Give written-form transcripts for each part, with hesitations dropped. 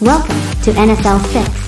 Welcome to NSL6.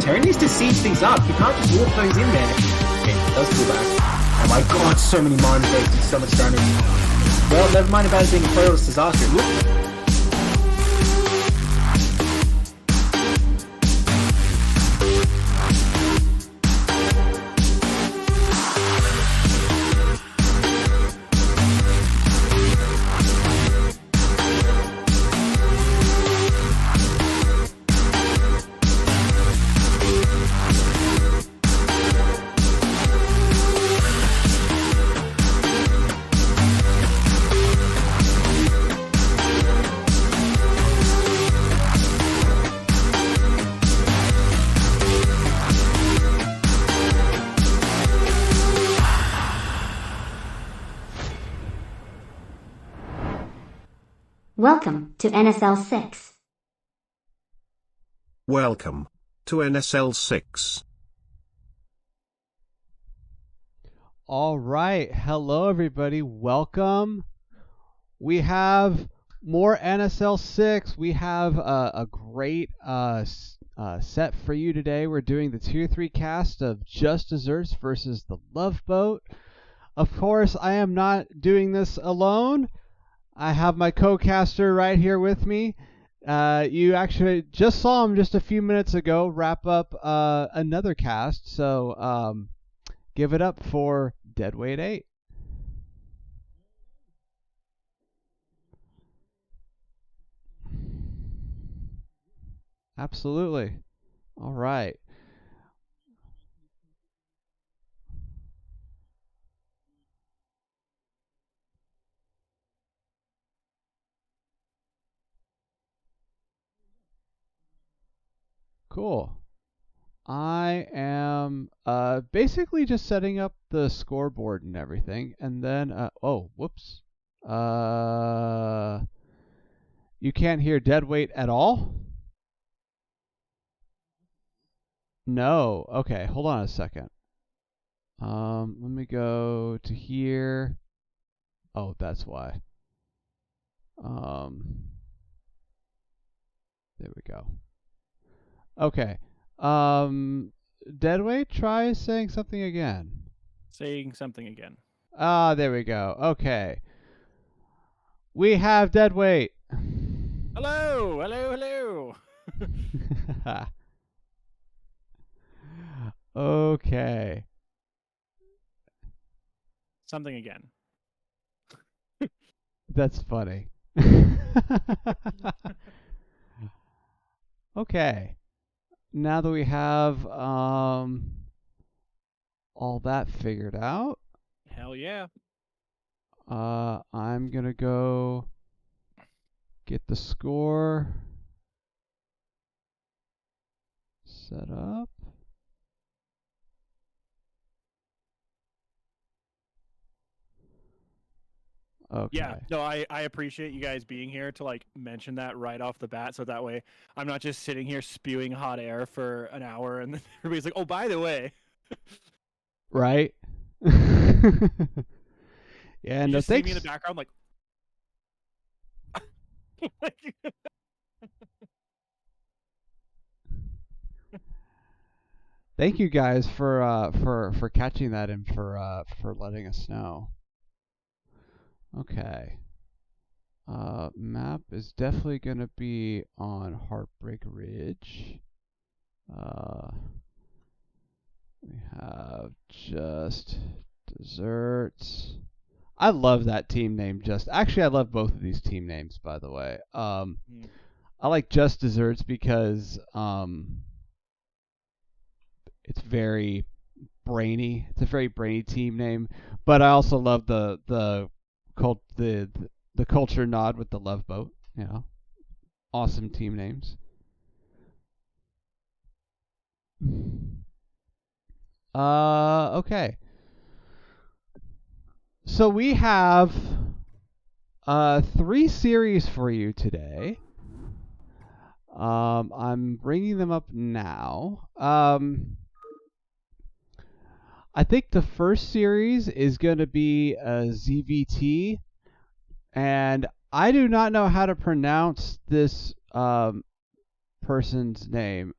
Terry needs to siege things up. You can't just walk things in there. Okay, it does pull back. Oh my god, so many mind breaks and so much damage. Well, never mind about it being a playlist disaster. Look. Welcome to NSL6. Welcome to NSL6. All right. Hello, everybody. Welcome. We have more NSL6. We have a great set for you today. We're doing the Tier 3 cast of Just Desserts versus the Loveboat. Of course, I am not doing this alone. I have my co-caster right here with me. You actually just saw him just a few minutes ago wrap up another cast, so give it up for Deadweight 8. Absolutely. All right. Cool. I am basically just setting up the scoreboard and everything, and then oh, whoops. You can't hear Deadweight at all? No. Okay, hold on a second. Let me go to here. Oh, that's why. There we go. Okay. Deadweight, try saying something again. Saying something again. Ah, there we go. Okay. We have Deadweight. Hello, hello, hello. Okay. Something again. That's funny. Okay. Now that we have all that figured out, Hell yeah. I'm gonna go get the score set up. Okay. Yeah. No, I appreciate you guys being here to like mention that right off the bat, so that way I'm not just sitting here spewing hot air for an hour and then everybody's like, oh, by the way. Right? Yeah, You no just see me in thanks. the background like, like Thank you guys for catching that and for letting us know. Okay. Map is definitely gonna be on Heartbreak Ridge. We have Just Desserts. I love that team name. Actually, I love both of these team names, by the way. I like Just Desserts because it's very brainy. It's a very brainy team name, but I also love the culture nod with the Loveboat. You know, awesome team names. Okay. So we have 3 series for you today. I'm bringing them up now. I think the first series is going to be ZVT, and I do not know how to pronounce this person's name,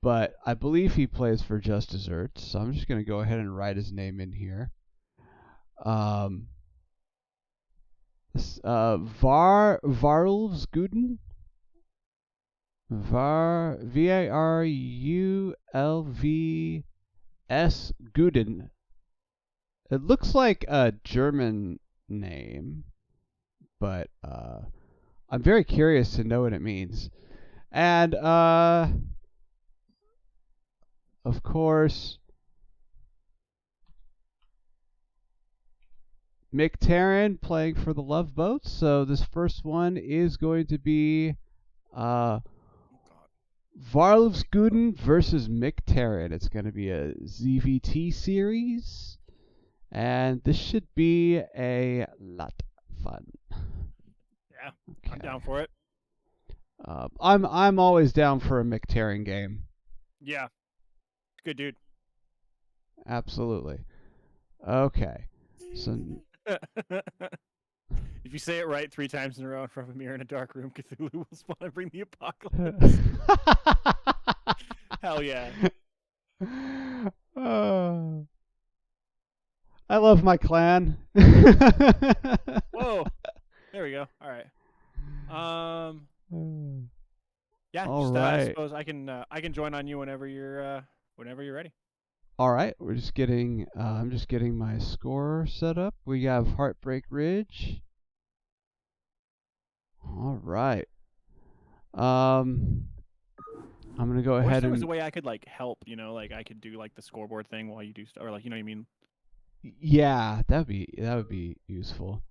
but I believe he plays for Just Desserts, so I'm just going to go ahead and write his name in here. Varulvsguden? Varulvs Guden. It looks like a German name, but I'm very curious to know what it means. And of course, Mick Taryn playing for the Loveboat. So this first one is going to be Varulvsguden versus Mick Taryn. It's going to be a ZVT series, and this should be a lot of fun. yeah, Okay. I'm down for it. I'm always down for a Mick Taryn game. Yeah. Good dude. Absolutely. Okay. So If you say it right 3 times in a row in front of a mirror in a dark room, Cthulhu will spawn and bring the apocalypse. Hell yeah. I love my clan. Whoa. There we go. All right. Yeah. All Just, right. I suppose I can join on you whenever you're ready. All right. We're just getting. I'm just getting my score set up. We have Heartbreak Ridge. All right. I'm gonna go I wish ahead there was and. a way I could like help. You know, like I could do like the scoreboard thing while you do stuff, or like you know what I mean. Yeah, that would be useful.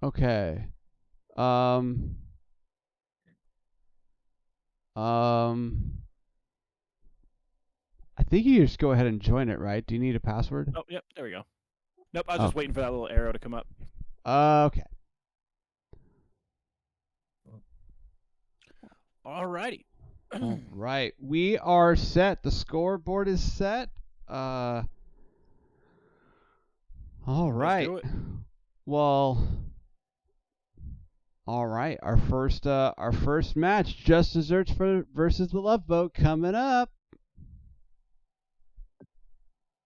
Okay. Um. I think you just go ahead and join it, right? Do you need a password? Oh, yep. There we go. Nope. I was just waiting for that little arrow to come up. Okay. Alrighty. All right. We are set. The scoreboard is set. All right. Let's do it. Well, all right. Our first match, Just Desserts versus the Loveboat, coming up.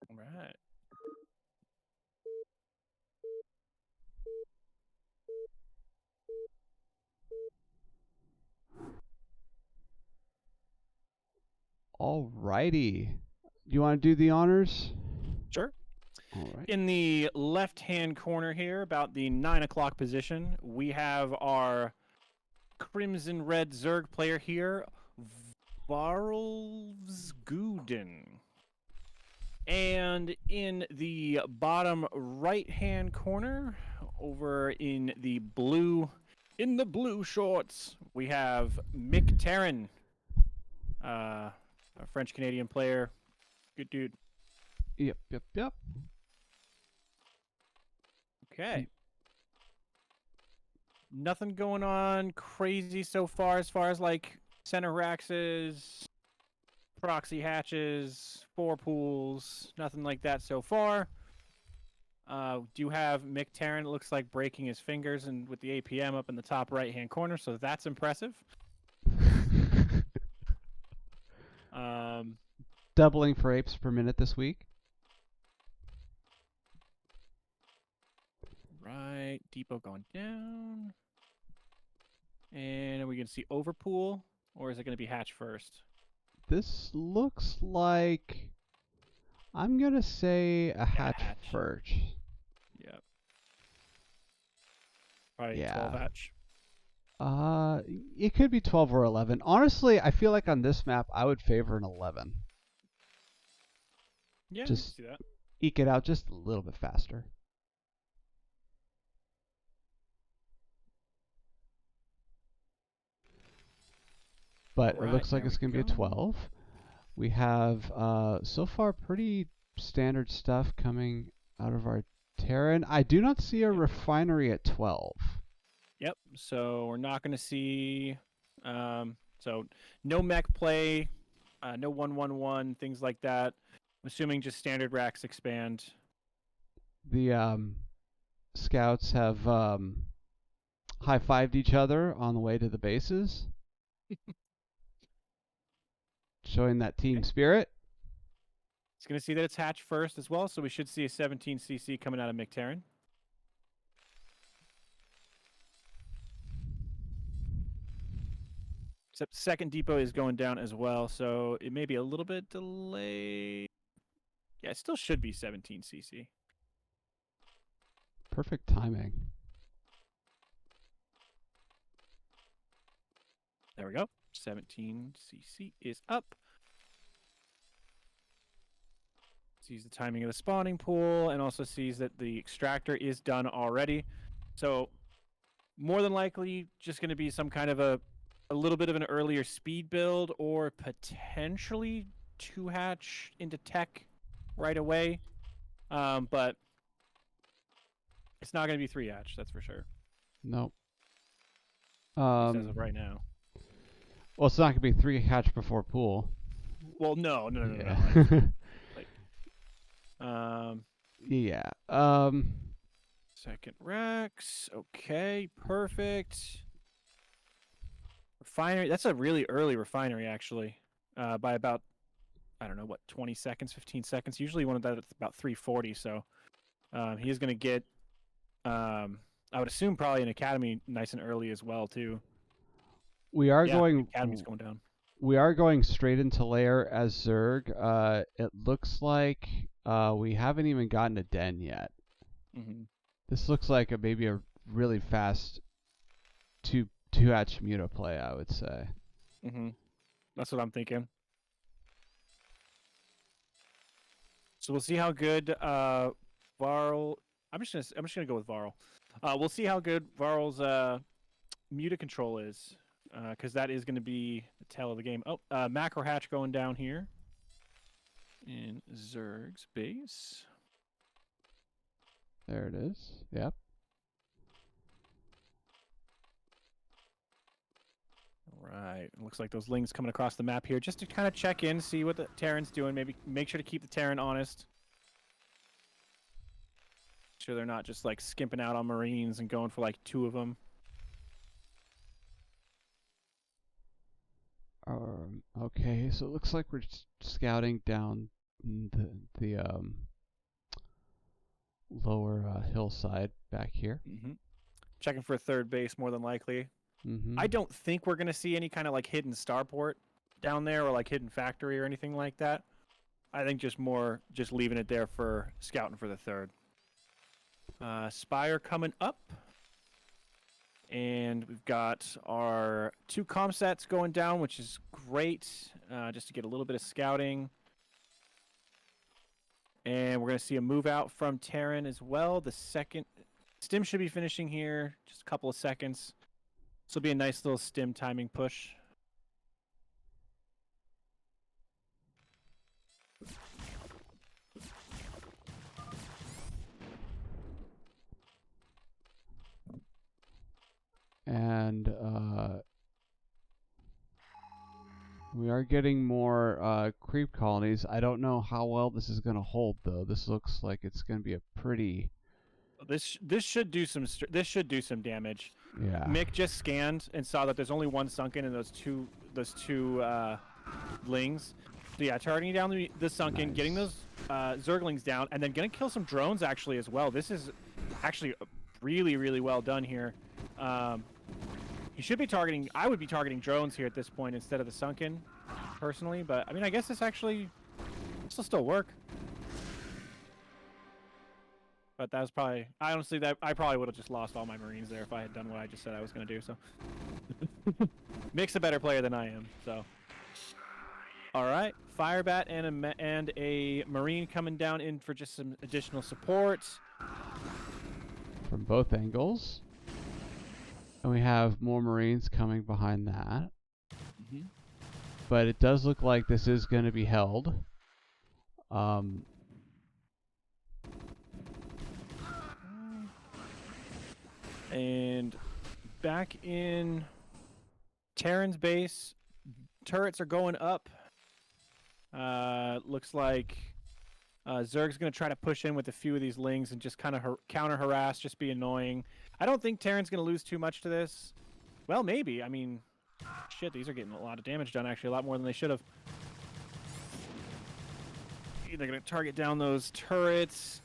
All right. Alrighty. You want to do the honors? Sure. All right. In the left-hand corner here, about the 9 o'clock position, we have our Crimson Red Zerg player here, Varlsguden. And in the bottom right-hand corner, over in the blue shorts, we have Mick Terran, a French-Canadian player. Good dude. Yep. Okay. Nothing going on crazy so far as like center raxes, proxy hatches, 4 pools, nothing like that so far. Do have Mick Terran, it looks like breaking his fingers and with the APM up in the top right-hand corner, so that's impressive. Doubling for apes per minute this week. Right, depot going down. And are we going to see overpool, or is it going to be hatch first? This looks like, I'm going to say a hatch first. Yep. Probably Yeah. 12 hatch. It could be 12 or 11. Honestly, I feel like on this map, I would favor an 11. Yeah, Just I can see that. eke it out just a little bit faster. But it looks like it's going to be a 12. We have, so far, pretty standard stuff coming out of our Terran. I do not see a refinery at 12. Yep, so we're not going to see... so no mech play, no 1-1-1, things like that. I'm assuming just standard racks expand. The scouts have high-fived each other on the way to the bases. Showing that team spirit. It's going to see that it's hatch first as well, so we should see a 17cc coming out of McTerran. Except second depot is going down as well, so it may be a little bit delayed. Yeah, it still should be 17cc. Perfect timing. There we go. 17cc is up. Sees the timing of the spawning pool and also sees that the extractor is done already. So more than likely just going to be some kind of a little bit of an earlier speed build or potentially 2-hatch into tech right away. But it's not going to be 3-hatch, that's for sure. Nope. As of right now. Well, it's not going to be 3-hatch before pool. Well, no. Yeah. Second Rex. Okay, perfect. Refinery. That's a really early refinery, actually. By about, I don't know, what, 20 seconds, 15 seconds. Usually one of that, it's about 340. So he is going to get, I would assume, probably an academy nice and early as well, too. We are going. Academy's going down. We are going straight into lair as Zerg. It looks like we haven't even gotten a den yet. Mm-hmm. This looks like maybe a really fast two-hatch muta play, I would say. Mm-hmm. That's what I'm thinking. So we'll see how good Varl. I'm just gonna go with Varl. We'll see how good Varl's muta control is, because that is going to be the tell of the game. Oh, macro hatch going down here in Zerg's base. There it is. Yep. All right. It looks like those lings coming across the map here just to kind of check in, see what the Terran's doing. Maybe make sure to keep the Terran honest. Make sure they're not just like skimping out on Marines and going for like 2 of them. Okay, so it looks like we're scouting down the lower hillside back here. Mm-hmm. Checking for a third base more than likely. Mm-hmm. I don't think we're going to see any kind of like hidden starport down there or like hidden factory or anything like that. I think just leaving it there for scouting for the third. Spire coming up. And we've got our 2 comsats going down, which is great, just to get a little bit of scouting. And we're going to see a move out from Terran as well. The second stim should be finishing here, just a couple of seconds. This will be a nice little stim timing push. And we are getting more creep colonies. I don't know how well this is going to hold, though. This looks like it's going to be a pretty... This should do some damage. Yeah. Mick just scanned and saw that there's only one sunken in those two lings. So yeah, targeting down the sunken, Nice. getting those zerglings down, and then gonna kill some drones actually as well. This is actually really, really well done here. He should be targeting. I would be targeting drones here at this point instead of the sunken, personally. But I mean, I guess this will still work. But that was probably, honestly, that I probably would have just lost all my Marines there if I had done what I just said I was going to do. So, Mick's a better player than I am. So, all right, Firebat and a Marine coming down in for just some additional support From both angles. And we have more Marines coming behind that. Mm-hmm. But it does look like this is going to be held. And back in Terran's base, turrets are going up. Looks like Zerg's going to try to push in with a few of these lings and just kind of counter harass, just be annoying. I don't think Terran's going to lose too much to this. Well, maybe. I mean, shit, these are getting a lot of damage done, actually, a lot more than they should have. They're going to target down those turrets.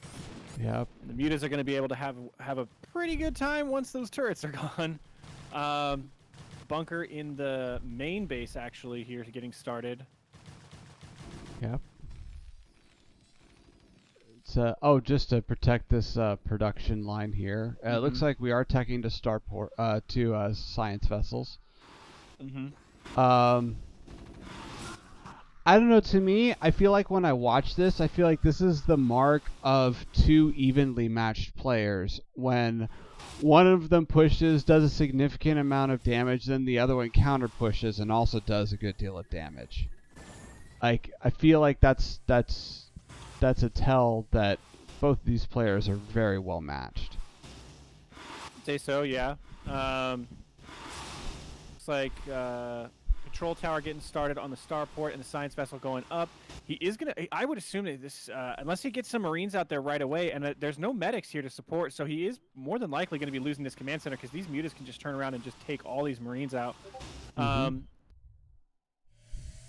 Yep. And the mutas are going to be able to have a pretty good time once those turrets are gone. Bunker in the main base, actually, here getting started. Yep. It's just to protect this production line here. It looks like we are teching to starport to science vessels. I don't know. To me, I feel like when I watch this, I feel like this is the mark of 2 evenly matched players. When one of them pushes, does a significant amount of damage, then the other one counter pushes and also does a good deal of damage. Like, I feel like that's a tell that both these players are very well matched. Say so, yeah. Looks like control tower getting started on the starport and the science vessel going up. He is gonna. I would assume that this, unless he gets some Marines out there right away, and there's no medics here to support, so he is more than likely going to be losing this command center because these mutas can just turn around and just take all these Marines out.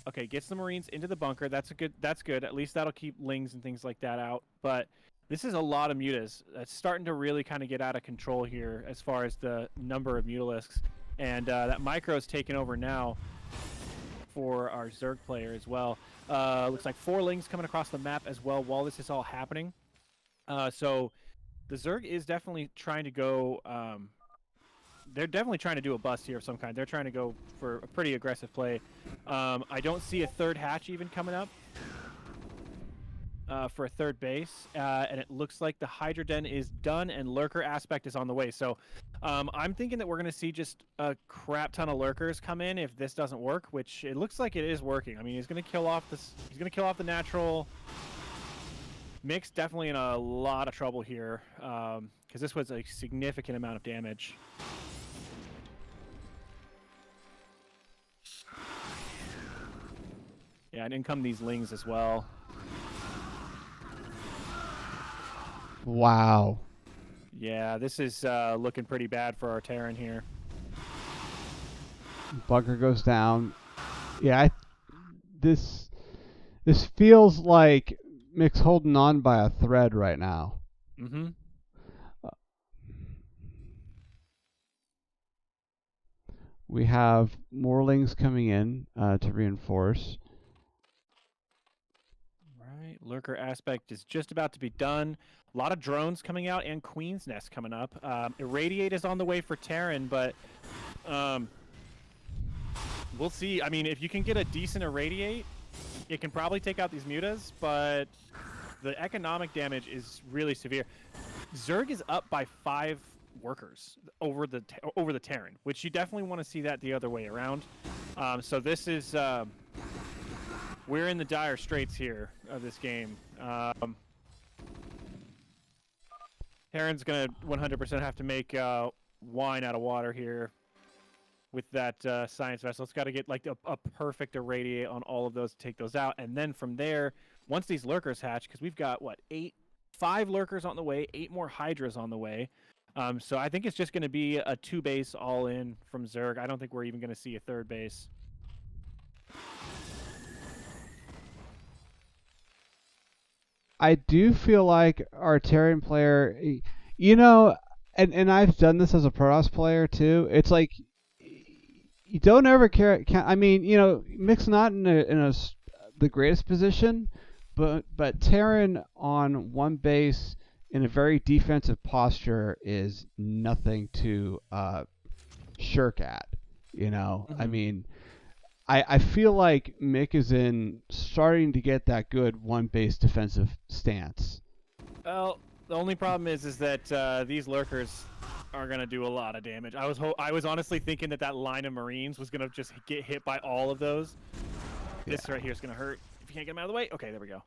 Okay, gets the Marines into the bunker. That's good. At least that'll keep lings and things like that out. But this is a lot of mutas. That's starting to really kind of get out of control here as far as the number of mutalisks. And that micro is taking over now for our Zerg player as well. Looks like 4 lings coming across the map as well while this is all happening. So the Zerg is definitely trying to go... they're definitely trying to do a bust here of some kind. They're trying to go for a pretty aggressive play. I don't see a third hatch even coming up for a third base. And it looks like the Hydra Den is done and Lurker aspect is on the way. So I'm thinking that we're going to see just a crap ton of Lurkers come in if this doesn't work, which it looks like it is working. I mean, he's going to kill off this. He's going to kill off the natural. Mick's definitely in a lot of trouble here because this was a significant amount of damage. Yeah, and in come these lings as well. Wow. Yeah, this is looking pretty bad for our Terran here. Bunker goes down. Yeah, this feels like Mick's holding on by a thread right now. We have Morlings coming in to reinforce. Right, lurker aspect is just about to be done. A lot of drones coming out and Queen's Nest coming up. Irradiate is on the way for Terran, but we'll see. I mean, if you can get a decent Irradiate, it can probably take out these mutas, but the economic damage is really severe. Zerg is up by 5 workers over the Terran, which you definitely want to see that the other way around. So this is we're in the dire straits here of this game. Terran's gonna 100% have to make wine out of water here with that science vessel. It's got to get like a perfect irradiate on all of those to take those out, and then from there, once these lurkers hatch, because we've got what 5 lurkers on the way, 8 more hydras on the way. So I think it's just going to be a 2 base all in from Zerg. I don't think we're even going to see a 3rd base. I do feel like our Terran player, you know, and I've done this as a Protoss player too. It's like you don't ever care. I mean, you know, Mick's not in the greatest position, but Terran on 1 base in a very defensive posture is nothing to shirk at. You know, I mean, I feel like Mick is starting to get that good 1 base defensive stance. Well, the only problem is that these lurkers are gonna do a lot of damage. I was honestly thinking that line of Marines was gonna just get hit by all of those. Yeah. This right here is gonna hurt if you can't get them out of the way. Okay, there we go.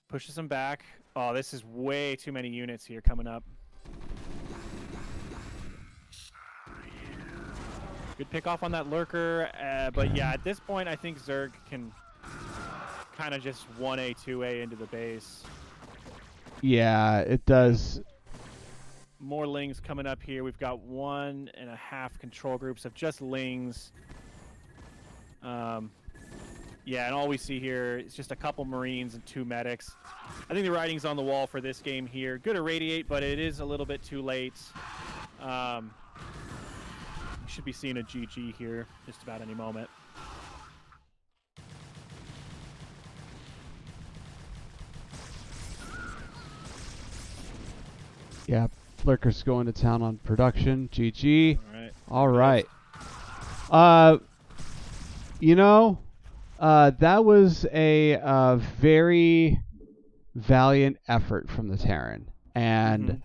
Pushes them back. Oh, this is way too many units here coming up. Good pick off on that lurker, but yeah, at this point, I think Zerg can kind of just 1A, 2A into the base. Yeah, it does. More lings coming up here. We've got 1.5 control groups of just lings. Yeah, and all we see here is just a couple Marines and 2 medics. I think the writing's on the wall for this game here. Good irradiate, but it is a little bit too late. Should be seeing a GG here just about any moment. Yeah, Lurker's going to town on production. GG. All right. You know, that was a very valiant effort from the Terran, and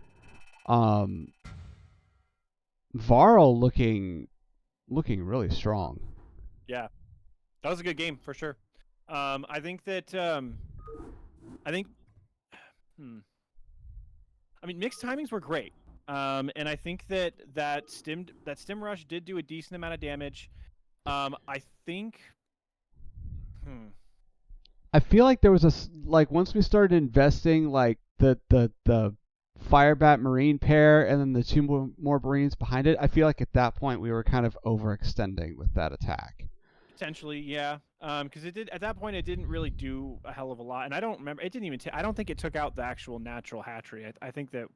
Varl looking really strong. Yeah, that was a good game for sure. I think that I mean, mixed timings were great, and I think that stim rush did do a decent amount of damage. I think. I feel like there was once we started investing like the Firebat Marine pair and then the 2 more Marines behind it, I feel like at that point we were kind of overextending with that attack. Potentially, yeah. Because it did at that point it didn't really do a hell of a lot, and I don't remember. It didn't even. I don't think it took out the actual natural hatchery. I think that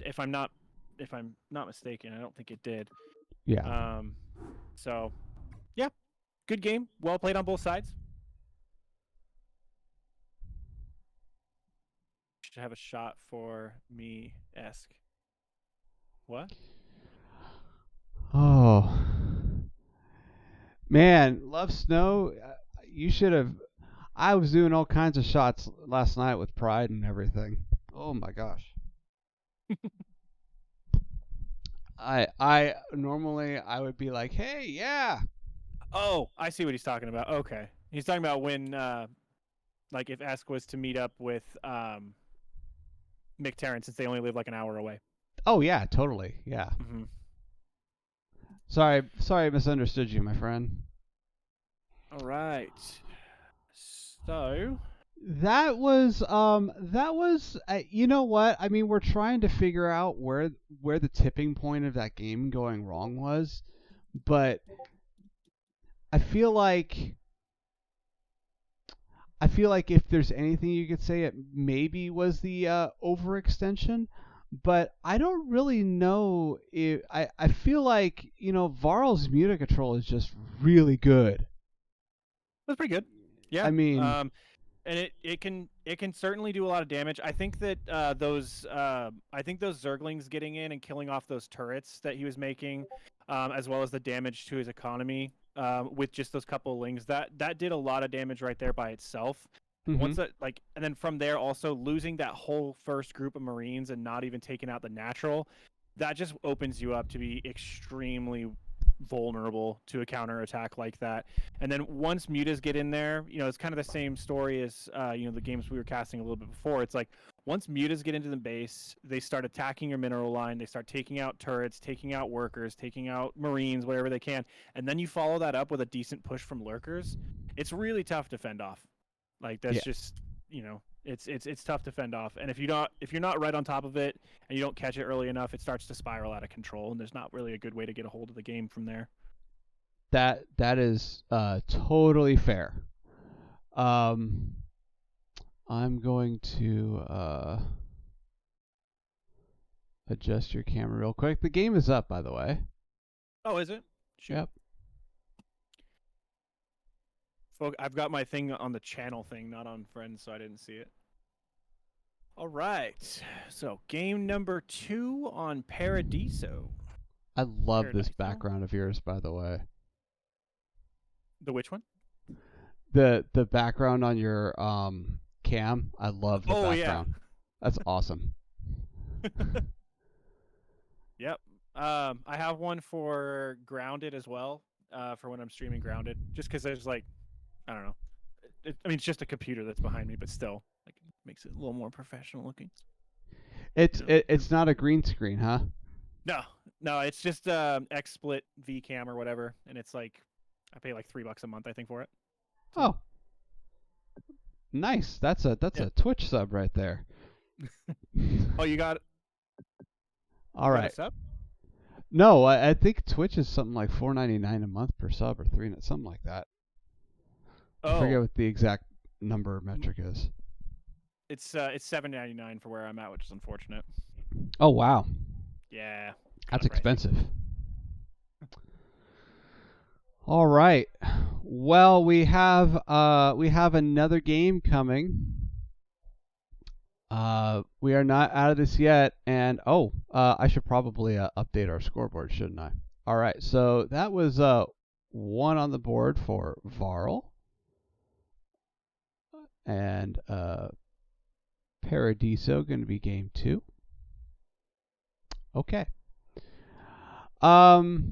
if I'm not mistaken, I don't think it did. Yeah. So, yeah, good game. Well played on both sides. Should have a shot for me-esque. What? Oh. Man, Love Snow, you should have. I was doing all kinds of shots last night with Pride and everything. Oh my gosh. I normally I would be like, hey, yeah. Oh, I see what he's talking about. Okay, he's talking about when, like, if Esk was to meet up with Mick Terran, since they only live like an hour away. Oh yeah, totally. Yeah. Mm-hmm. Sorry, I misunderstood you, my friend. All right. So that was you know what? I mean, we're trying to figure out where the tipping point of that game going wrong was, but I feel like if there's anything you could say, it maybe was the overextension, but I don't really know if I feel like, Varl's Muta control is just really good. That's pretty good. Yeah. I mean, And it can certainly do a lot of damage. I think that those Zerglings getting in and killing off those turrets that he was making, as well as the damage to his economy with just those couple of lings, that did a lot of damage right there by itself. Once that and then from there also losing that whole first group of Marines and not even taking out the natural, that just opens you up to be extremely vulnerable to a counter attack like that. And then once mutas get in there, it's kind of the same story as the games we were casting a little bit before. It's like once mutas get into the base, they start attacking your mineral line, they start taking out turrets, taking out workers, taking out Marines, whatever they can, and then you follow that up with a decent push from lurkers. It's really tough to fend off. Like that's just it's tough to fend off. And if you're not right on top of it and you don't catch it early enough, it starts to spiral out of control, and there's not really a good way to get a hold of the game from there. That is totally fair. I'm going to adjust your camera real quick. The game is up, by the way. Oh, is it? Shoot. Yep. I've got my thing on the channel thing, not on friends, so I didn't see it. All right. So game number 2 on Paradiso. I love this Paradiso? background of yours, by the way. The which one? The background on your cam. I love the background. Yeah. That's awesome. Yep. I have one for Grounded as well, for when I'm streaming Grounded, just because there's I don't know. It's just a computer that's behind me, but still, it makes it a little more professional looking. It's not a green screen, huh? No, it's just XSplit VCam or whatever, and it's I pay $3 a month, I think, for it. Oh, nice. That's a Twitch sub right there. Oh, you got it. All right. Sub? No, I think Twitch is something like $4.99 a month per sub, or something like that. I forget what the exact number metric is. It's $7.99 for where I'm at, which is unfortunate. Oh wow. Yeah. That's expensive. All right. Well, we have another game coming. We are not out of this yet, and I should probably update our scoreboard, shouldn't I? All right. So that was 1 on the board for Varl. And Paradiso going to be game 2. Okay. Okay.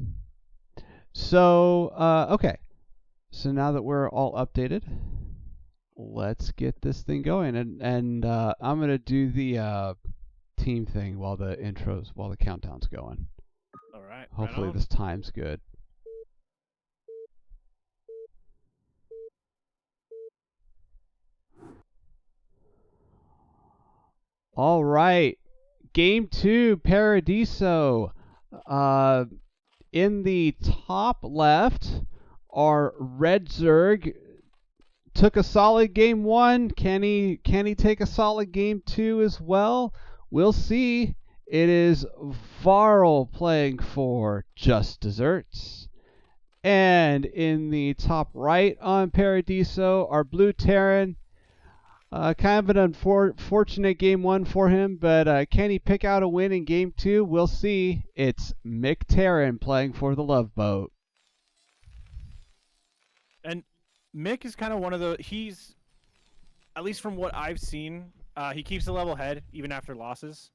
So now that we're all updated, let's get this thing going. And I'm going to do the team thing while the countdown's going. All right. Hopefully this time's good. All right. Game 2, Paradiso. In the top left, our Red Zerg took a solid game 1. Can he take a solid game 2 as well? We'll see. It is Varl playing for Just Desserts. And in the top right on Paradiso, our Blue Terran. Kind of an unfortunate game 1 for him, but can he pick out a win in game 2? We'll see. It's Mick Terran playing for the Loveboat. And Mick is kind of one of he's, at least from what I've seen, he keeps a level head even after losses.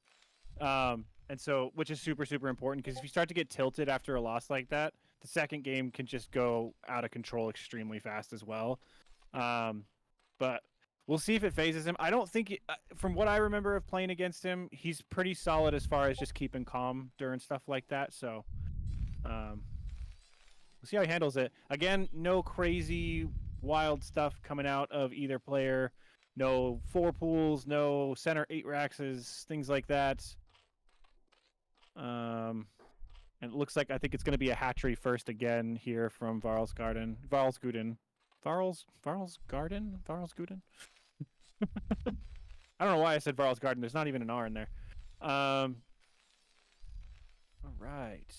And so, which is super, super important, because if you start to get tilted after a loss like that, the second game can just go out of control extremely fast as well. But we'll see if it phases him. I don't think, from what I remember of playing against him, he's pretty solid as far as just keeping calm during stuff like that. So, we'll see how he handles it. Again, no crazy wild stuff coming out of either player. No 4 pools, no center 8 Raxes, things like that. And it looks like I think it's going to be a hatchery first again here from Varl's Garden. Varl's Garden. I don't know why I said Varl's Garden. There's not even an R in there. All right.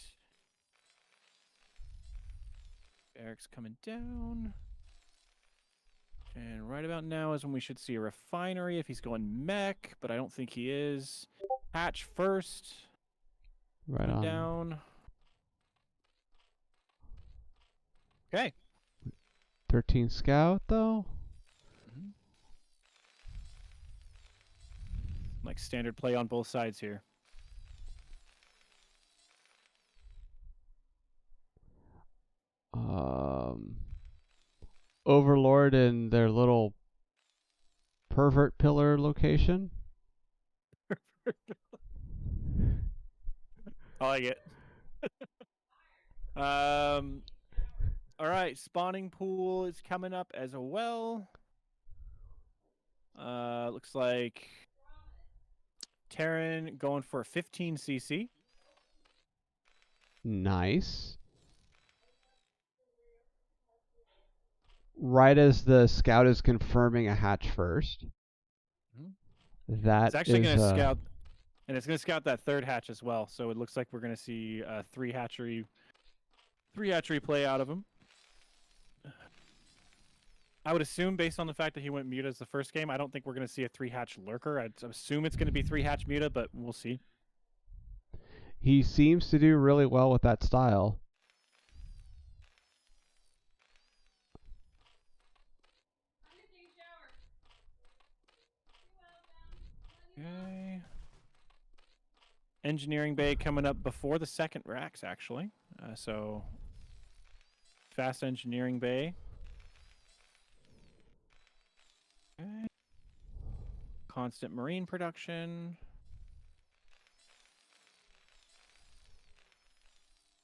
Eric's coming down. And right about now is when we should see a refinery if he's going mech, but I don't think he is. Hatch first. Right Coming on. down. Okay. 13 scout though. Like standard play on both sides here. Overlord in their little pervert pillar location. I like it. All right, spawning pool is coming up as well. Looks like Terran going for a 15 CC. Nice. Right as the scout is confirming a hatch first. That It's actually is, going to scout, and it's going to scout that third hatch as well. So it looks like we're going to see three hatchery play out of him. I would assume, based on the fact that he went muta as the first game, I don't think we're going to see a 3-hatch lurker. I'd assume it's going to be 3-hatch muta, but we'll see. he seems to do really well with that style. Okay. Engineering bay coming up before the second racks, actually. So fast engineering bay. Okay. Constant marine production.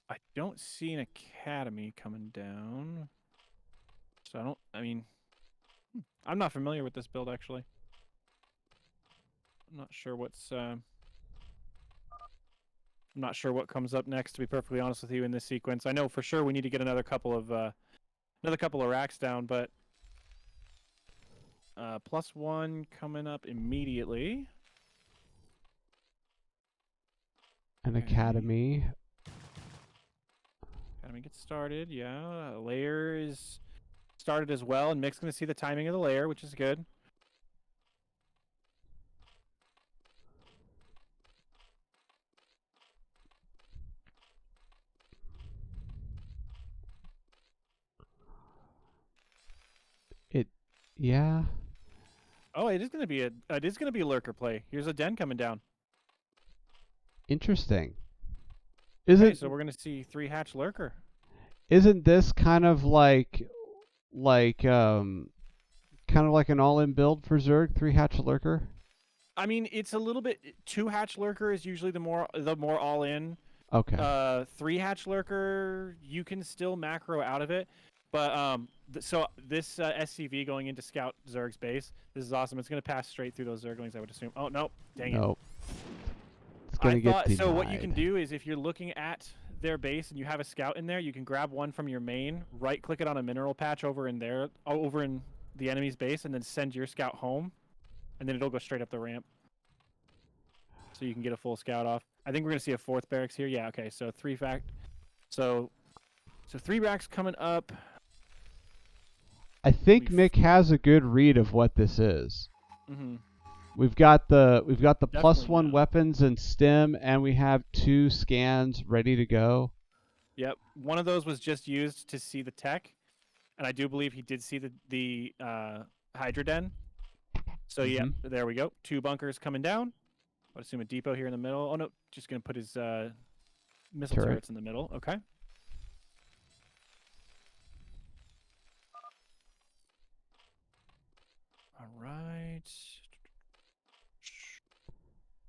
I don't see an academy coming down. So I'm not familiar with this build, actually. I'm not sure I'm not sure what comes up next, to be perfectly honest with you, in this sequence. I know for sure we need to get another couple of racks down, but +1 coming up immediately. An Okay. academy. Academy gets started, yeah. Layer is started as well, and Mick's going to see the timing of the layer, which is good. Yeah. Oh, it is going to be a lurker play. Here's a den coming down. Interesting. Okay, so we're going to see 3-hatch lurker. Isn't this kind of like an all-in build for Zerg, 3-hatch lurker? I mean, it's a little bit 2-hatch lurker is usually the more all in. Okay. 3-hatch lurker, you can still macro out of it, but so this SCV going into scout Zerg's base, this is awesome. It's going to pass straight through those Zerglings, I would assume. Oh no, dang it. Nope. It's gonna get denied. So what you can do is, if you're looking at their base and you have a scout in there, you can grab one from your main, right click it on a mineral patch over in the enemy's base, and then send your scout home, and then it'll go straight up the ramp. So you can get a full scout off. I think we're gonna see a 4th barracks here. Yeah, okay. So 3 racks coming up. I think Mick has a good read of what this is. Mm-hmm. We've got the Definitely +1 not. weapons and stim, and we have 2 scans ready to go. Yep. One of those was just used to see the tech, and I do believe he did see the Hydra Den. So yeah, there we go. 2 bunkers coming down. I would assume a depot here in the middle. Oh no, just gonna put his missile turrets in the middle. Okay. All right.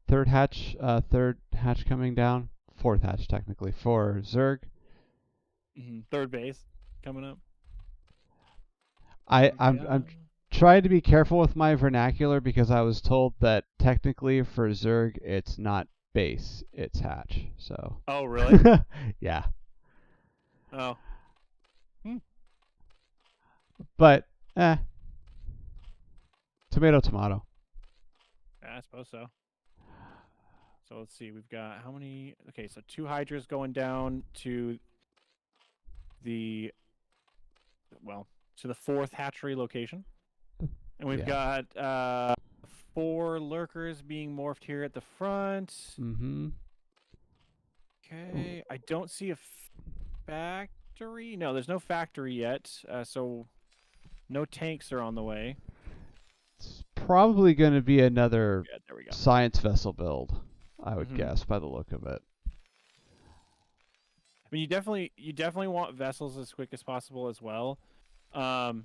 Third hatch coming down. 4th hatch technically for Zerg. Third base coming up. I'm trying to be careful with my vernacular because I was told that technically for Zerg it's not base, it's hatch. So. Oh really? Yeah. Oh. But tomato tomato. Yeah, I suppose so. So let's see. We've got how many? Okay, so 2 Hydras going down to the to the 4th hatchery location, and we've got 4 lurkers being morphed here at the front. Mm-hmm. Okay, I don't see a factory. No, there's no factory yet. So no tanks are on the way. It's probably going to be another Yeah, there we go. science vessel build, I would guess, by the look of it. I mean, you definitely want vessels as quick as possible as well. The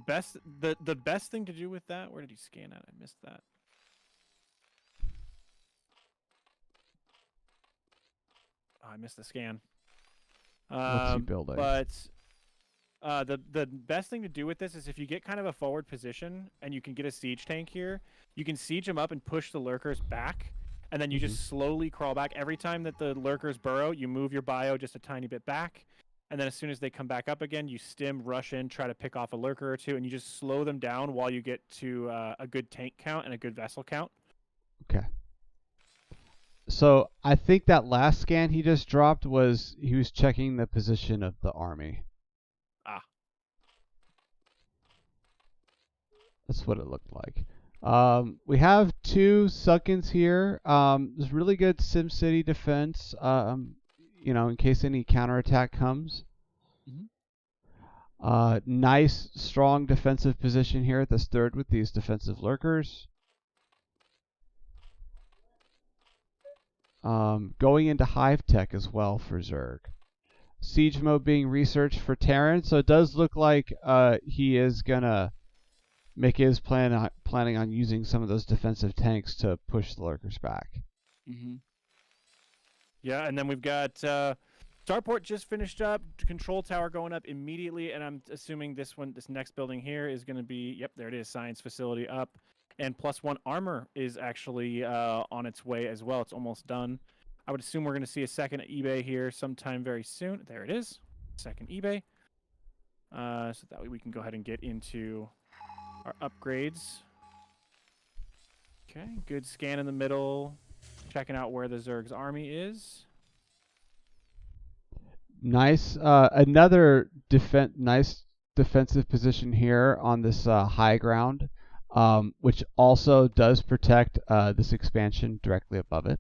best thing to do with that. Where did he scan at? I missed that. Oh, I missed the scan. What's he building? But the best thing to do with this is if you get kind of a forward position and you can get a siege tank here, you can siege them up and push the lurkers back, and then you just slowly crawl back. Every time that the lurkers burrow, you move your bio just a tiny bit back, and then as soon as they come back up again, you stim, rush in, try to pick off a lurker or two, and you just slow them down while you get to a good tank count and a good vessel count. Okay. So I think that last scan he just dropped was he was checking the position of the army. Ah. That's what it looked like. We have 2 Sunkens here. There's really good SimCity defense, in case any counterattack comes. Nice, strong defensive position here at this 3rd with these defensive lurkers. Going into Hive Tech as well for Zerg. Siege mode being researched for Terran, so it does look like he is gonna make his planning on using some of those defensive tanks to push the lurkers back. Yeah, and then we've got Starport just finished up. Control tower going up immediately, and I'm assuming this next building here is going to be. Yep, there it is. Science facility up, and +1 armor is actually on its way as well. It's almost done. I would assume we're going to see a second eBay here sometime very soon. There it is, second eBay. So that way we can go ahead and get into our upgrades. Okay, good scan in the middle. Checking out where the Zerg's army is. Nice. Another nice defensive position here on this high ground, which also does protect this expansion directly above it.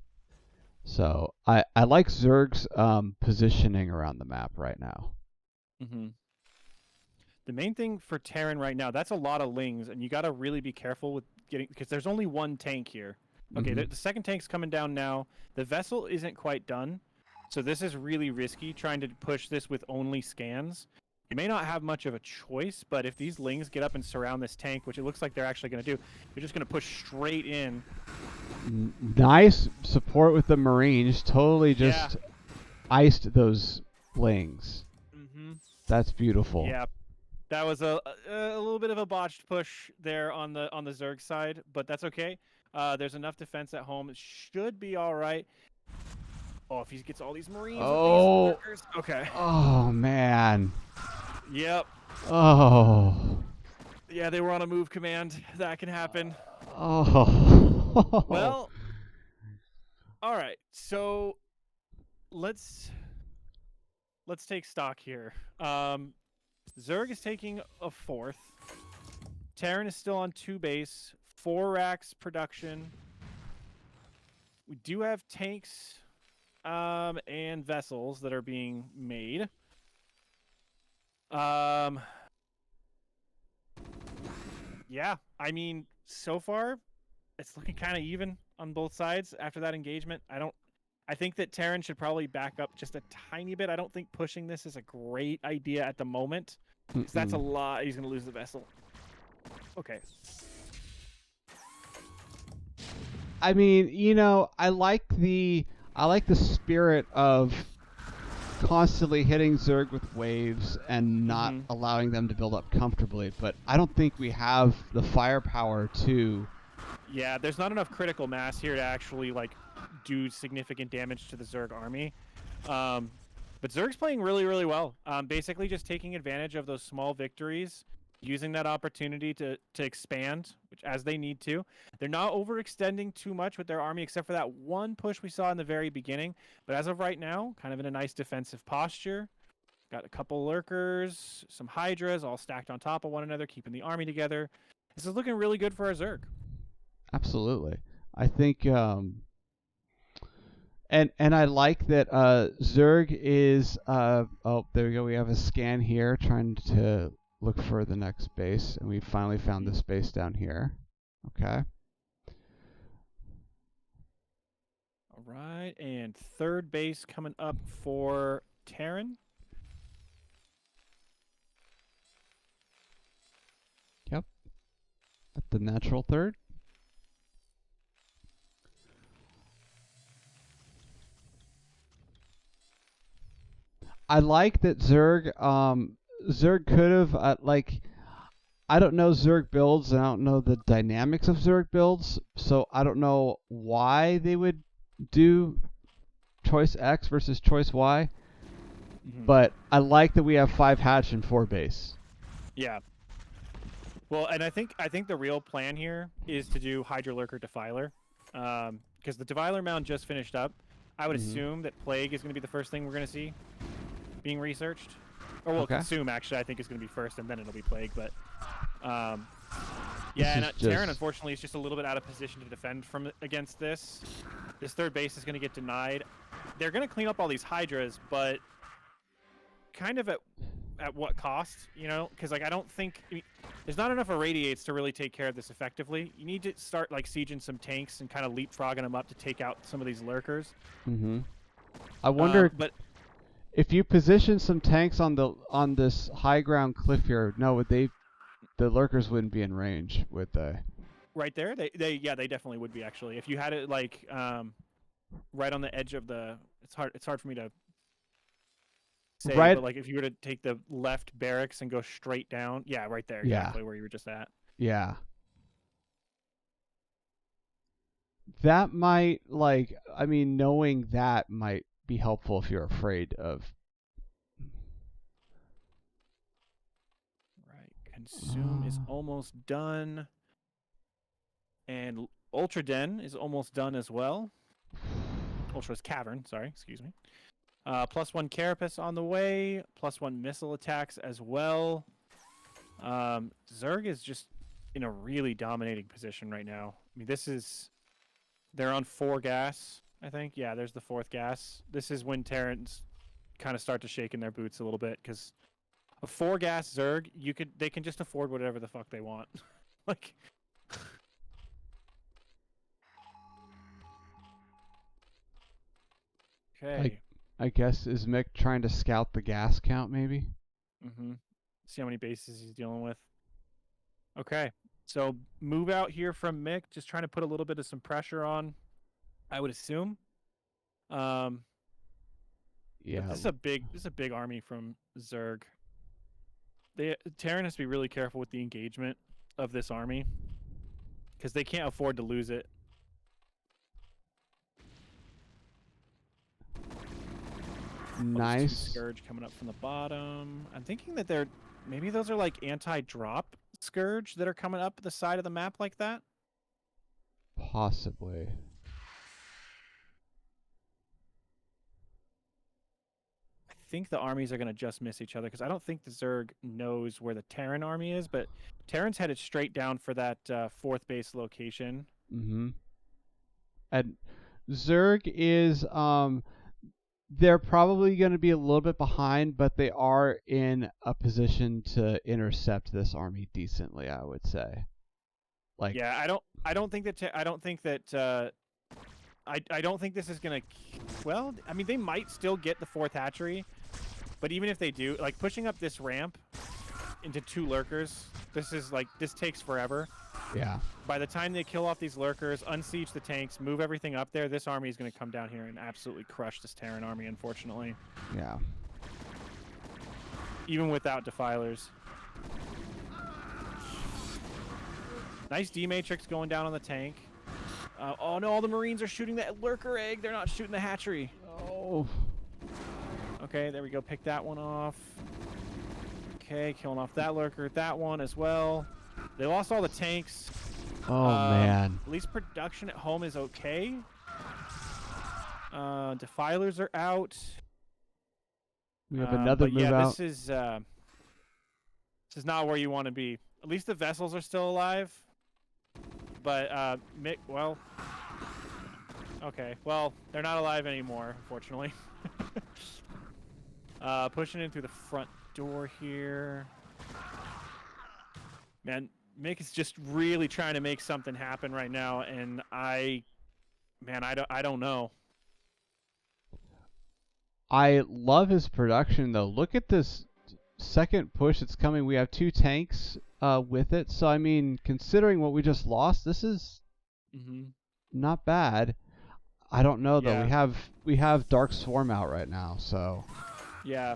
So I like Zerg's positioning around the map right now. The main thing for Terran right now, that's a lot of lings, and you got to really be careful with getting, because there's only 1 tank here. Okay, the second tank's coming down now. The vessel isn't quite done, so this is really risky trying to push this with only scans. You may not have much of a choice, but if these lings get up and surround this tank, which it looks like they're actually going to do, they're just going to push straight in. Nice support with the Marines. Totally just iced those lings. That's beautiful. Yeah, that was a little bit of a botched push there on the Zerg side, but that's okay. There's enough defense at home. It should be all right. Oh, if he gets all these Marines. Oh. With these lurkers. Okay. Oh, man. Yep. Oh. Yeah, they were on a move command. That can happen. Oh. Well. All right. So let's take stock here. Zerg is taking a 4th. Terran is still on 2 base. 4 racks production. We do have tanks and vessels that are being made. Yeah, I mean, so far, it's looking kind of even on both sides after that engagement. I think that Terran should probably back up just a tiny bit. I don't think pushing this is a great idea at the moment, because that's a lot. He's going to lose the vessel. Okay. I mean, I like the spirit of constantly hitting Zerg with waves and not allowing them to build up comfortably, but I don't think we have the firepower to. Yeah, there's not enough critical mass here to actually do significant damage to the Zerg army. But Zerg's playing really, really well. Basically just taking advantage of those small victories using that opportunity to expand, which as they need to. They're not overextending too much with their army, except for that one push we saw in the very beginning. But as of right now, kind of in a nice defensive posture. Got a couple lurkers, some hydras, all stacked on top of one another, keeping the army together. This is looking really good for our Zerg. Absolutely. I think and I like that Zerg is oh, there we go. We have a scan here trying to look for the next base, and we finally found this base down here. Okay. All right, and third base coming up for Terran. Yep. At the natural third. I like that Zerg Zerg could have like, I don't know Zerg builds, and I don't know the dynamics of Zerg builds, so I don't know why they would do choice X versus choice Y. But I like that we have 5 hatch and 4 base. Yeah. Well, and I think the real plan here is to do Hydra Lurker Defiler, because the Defiler mound just finished up. I would assume that Plague is going to be the first thing we're going to see being researched, or we'll consume. Actually, I think is going to be first, and then it'll be Plague. But yeah, and Terran unfortunately is just a little bit out of position to defend from against this. This third base is going to get denied. They're going to clean up all these Hydras, but kind of at what cost, you know? Because like I don't think there's not enough irradiates to really take care of this effectively. You need to start like sieging some tanks and kind of leapfrogging them up to take out some of these lurkers. I wonder, but if you position some tanks on this high ground cliff here, no, the lurkers wouldn't be in range, would they? Right there, they definitely would be actually. If you had it like right on the edge of the, it's hard for me to say, right, but like if you were to take the left barracks and go straight down, yeah, right there, exactly where you were just at. Yeah. That might, like, I mean, knowing that might be helpful if you're afraid of. Right, consume is almost done, and Ultra Den is almost done as well. Ultra's Cavern, sorry, excuse me. +1 Carapace on the way, +1 missile attacks as well. Zerg is just in a really dominating position right now. I mean, they're on 4 gas, I think. Yeah, there's the 4th gas. This is when Terrans kind of start to shake in their boots a little bit, because a 4 gas Zerg, they can just afford whatever the fuck they want. Like. Okay. I guess, is Mick trying to scout the gas count, maybe? See how many bases he's dealing with. Okay. So move out here from Mick, just trying to put a little bit of some pressure on, I would assume. Yeah. This is a big army from Zerg. Terran has to be really careful with the engagement of this army, because they can't afford to lose it. Nice. Scourge coming up from the bottom. I'm thinking that maybe those are like anti-drop Scourge that are coming up the side of the map like that. Possibly. I think the armies are going to just miss each other, because I don't think the Zerg knows where the Terran army is, but Terran's headed straight down for that 4th base location. And Zerg is they're probably going to be a little bit behind, but they are in a position to intercept this army decently, I would say. Like, yeah, I don't think this is going to, well, I mean, they might still get the 4th hatchery, but even if they do, like pushing up this ramp into 2 lurkers, this takes forever. Yeah. By the time they kill off these lurkers, unsiege the tanks, move everything up there, this army is going to come down here and absolutely crush this Terran army, unfortunately. Yeah. Even without defilers. Nice D-Matrix going down on the tank. Oh no, all the Marines are shooting that lurker egg. They're not shooting the hatchery. Oh. Okay, there we go. Pick that one off. Okay, killing off that lurker, that one as well. They lost all the tanks. Oh man. At least production at home is okay. Defilers are out. We have another but move yeah, out. this is not where you want to be. At least the vessels are still alive. But well, okay. Well, they're not alive anymore, unfortunately. Pushing in through the front door here. Man, Mick is just really trying to make something happen right now, and I don't know. I love his production though. Look at this second push that's coming. We have 2 tanks with it. So I mean, considering what we just lost, this is not bad. I don't know though. Yeah. We have Dark Swarm out right now, so Yeah.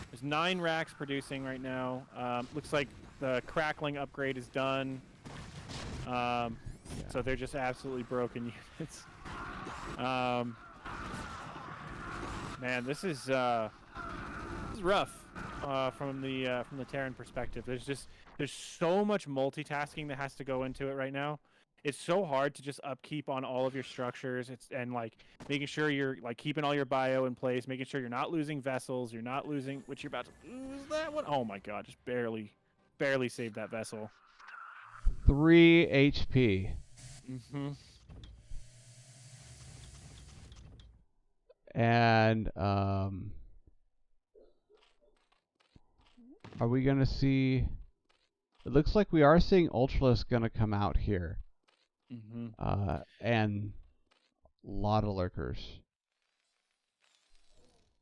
There's 9 racks producing right now. Looks like the crackling upgrade is done. So they're just absolutely broken units. Man, this is rough from the Terran perspective. There's so much multitasking that has to go into it right now. It's so hard to just upkeep on all of your structures. And like making sure you're like keeping all your bio in place, making sure you're not losing vessels, you're not losing which you're about to lose that one. Oh my god, just barely saved that vessel. 3 HP. And are we gonna see? It looks like we are seeing Ultralisk gonna come out here. And a lot of lurkers.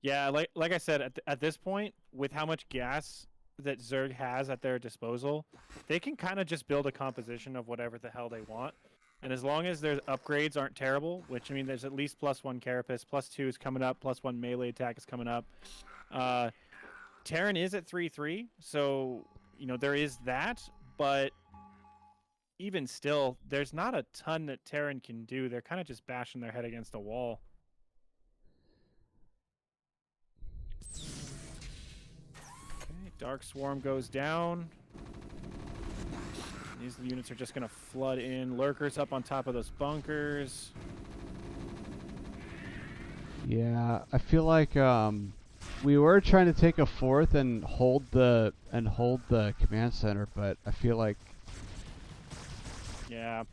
Yeah, like I said, at this point, with how much gas that Zerg has at their disposal, they can kind of just build a composition of whatever the hell they want. And as long as their upgrades aren't terrible, which I mean, there's at least +1 Carapace, +2 is coming up, +1 melee attack is coming up. Terran is at 3/3, so you know there is that, but even still, there's not a ton that Terran can do. They're kind of just bashing their head against a wall. Okay, Dark Swarm goes down. These units are just going to flood in. Lurkers up on top of those bunkers. Yeah, I feel like we were trying to take a 4th and hold the command center, but I feel like Yeah.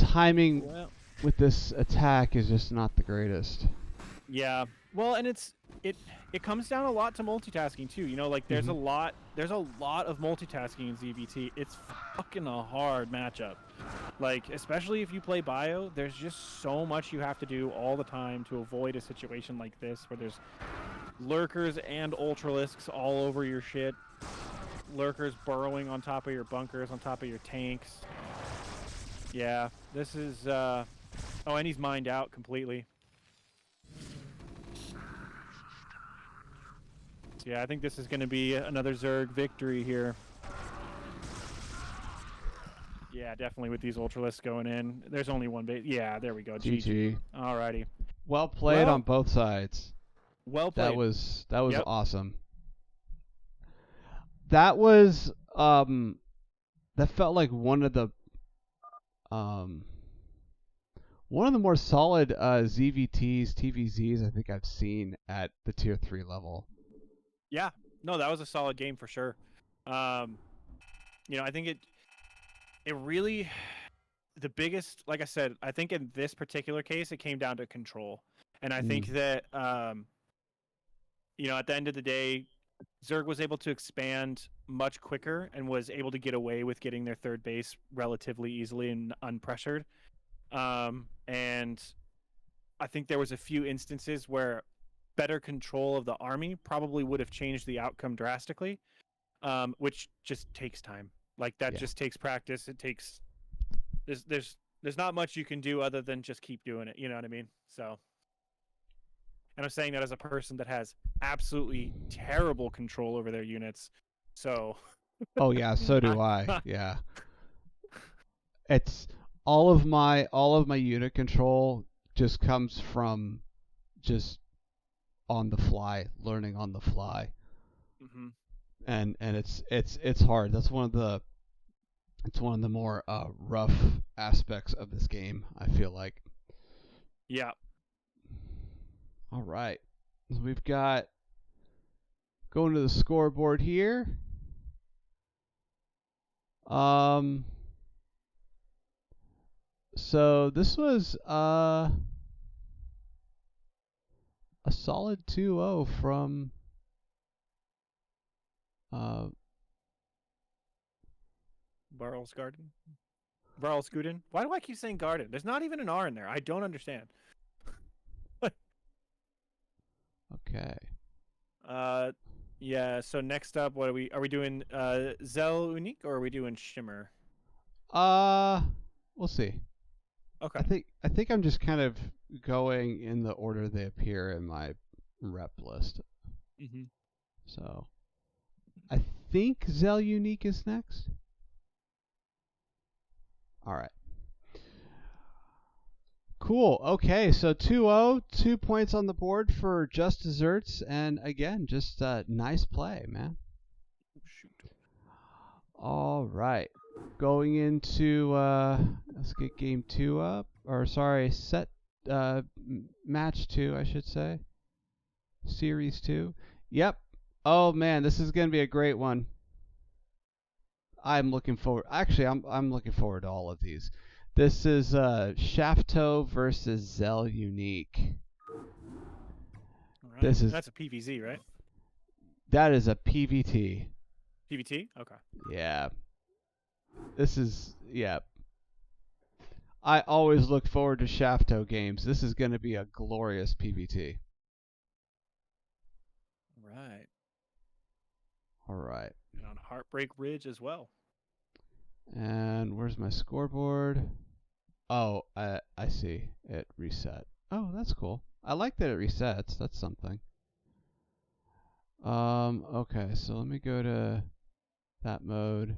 timing Well, with this attack is just not the greatest. yeah. Well, and it comes down a lot to multitasking too. You know, like there's a lot of multitasking in ZVT. It's fucking a hard matchup. Like especially if you play bio, there's just so much you have to do all the time to avoid a situation like this where there's lurkers and ultralisks all over your shit. Lurkers burrowing on top of your bunkers, on top of your tanks. Yeah, this is oh, and he's mined out completely. So yeah, I think this is going to be another Zerg victory here. Yeah, definitely with these Ultralisks going in. There's only one base. Yeah, there we go. GG. Alrighty. Well played Well, on both sides. Well played. That was Yep. awesome. That was that felt like one of the more solid ZVTs, TVZs I think I've seen at the tier 3 level. Yeah. No, that was a solid game for sure. You know, I think it really, the biggest, like I said, I think in this particular case, it came down to control. And I think that, you know, at the end of the day, Zerg was able to expand much quicker and was able to get away with getting their third base relatively easily and unpressured. And I think there was a few instances where better control of the army probably would have changed the outcome drastically, which just takes time. Like that just takes practice. It takes there's not much you can do other than just keep doing it. You know what I mean? So, and I'm saying that as a person that has absolutely terrible control over their units. So. Oh yeah, so do I. Yeah. It's all of my unit control just comes from just on the fly, learning on the fly. and it's hard. That's one of the more rough aspects of this game, I feel like. Yeah. All right. So we've got going to the scoreboard here. So this was a solid 2-0 from Barrels Garden. Barrels Guden. Why do I keep saying garden? There's not even an R in there. I don't understand. Okay. Yeah, so next up, what are we doing Zell Unique or are we doing Shimmer? We'll see. Okay. I think I'm just kind of going in the order they appear in my rep list. Mm-hmm. So I think Zell Unique is next. All right. Cool. Okay, so 2-0, 2 points on the board for Just Desserts, and again, just nice play, man. Shoot. All right. Going into let's get game 2 up, or sorry, set match 2, I should say. Series 2. Yep. Oh man, this is going to be a great one. I'm looking forward. Actually, I'm looking forward to all of these. This is Shafto versus Zell Unique. All right. That's a PVZ, right? That is a PVT. PVT? Okay. Yeah. This is I always look forward to Shafto games. This is going to be a glorious PVT. Right. All right. And on Heartbreak Ridge as well. And where's my scoreboard? Oh, I see. It reset. Oh, that's cool. I like that it resets. That's something. Okay, so let me go to that mode.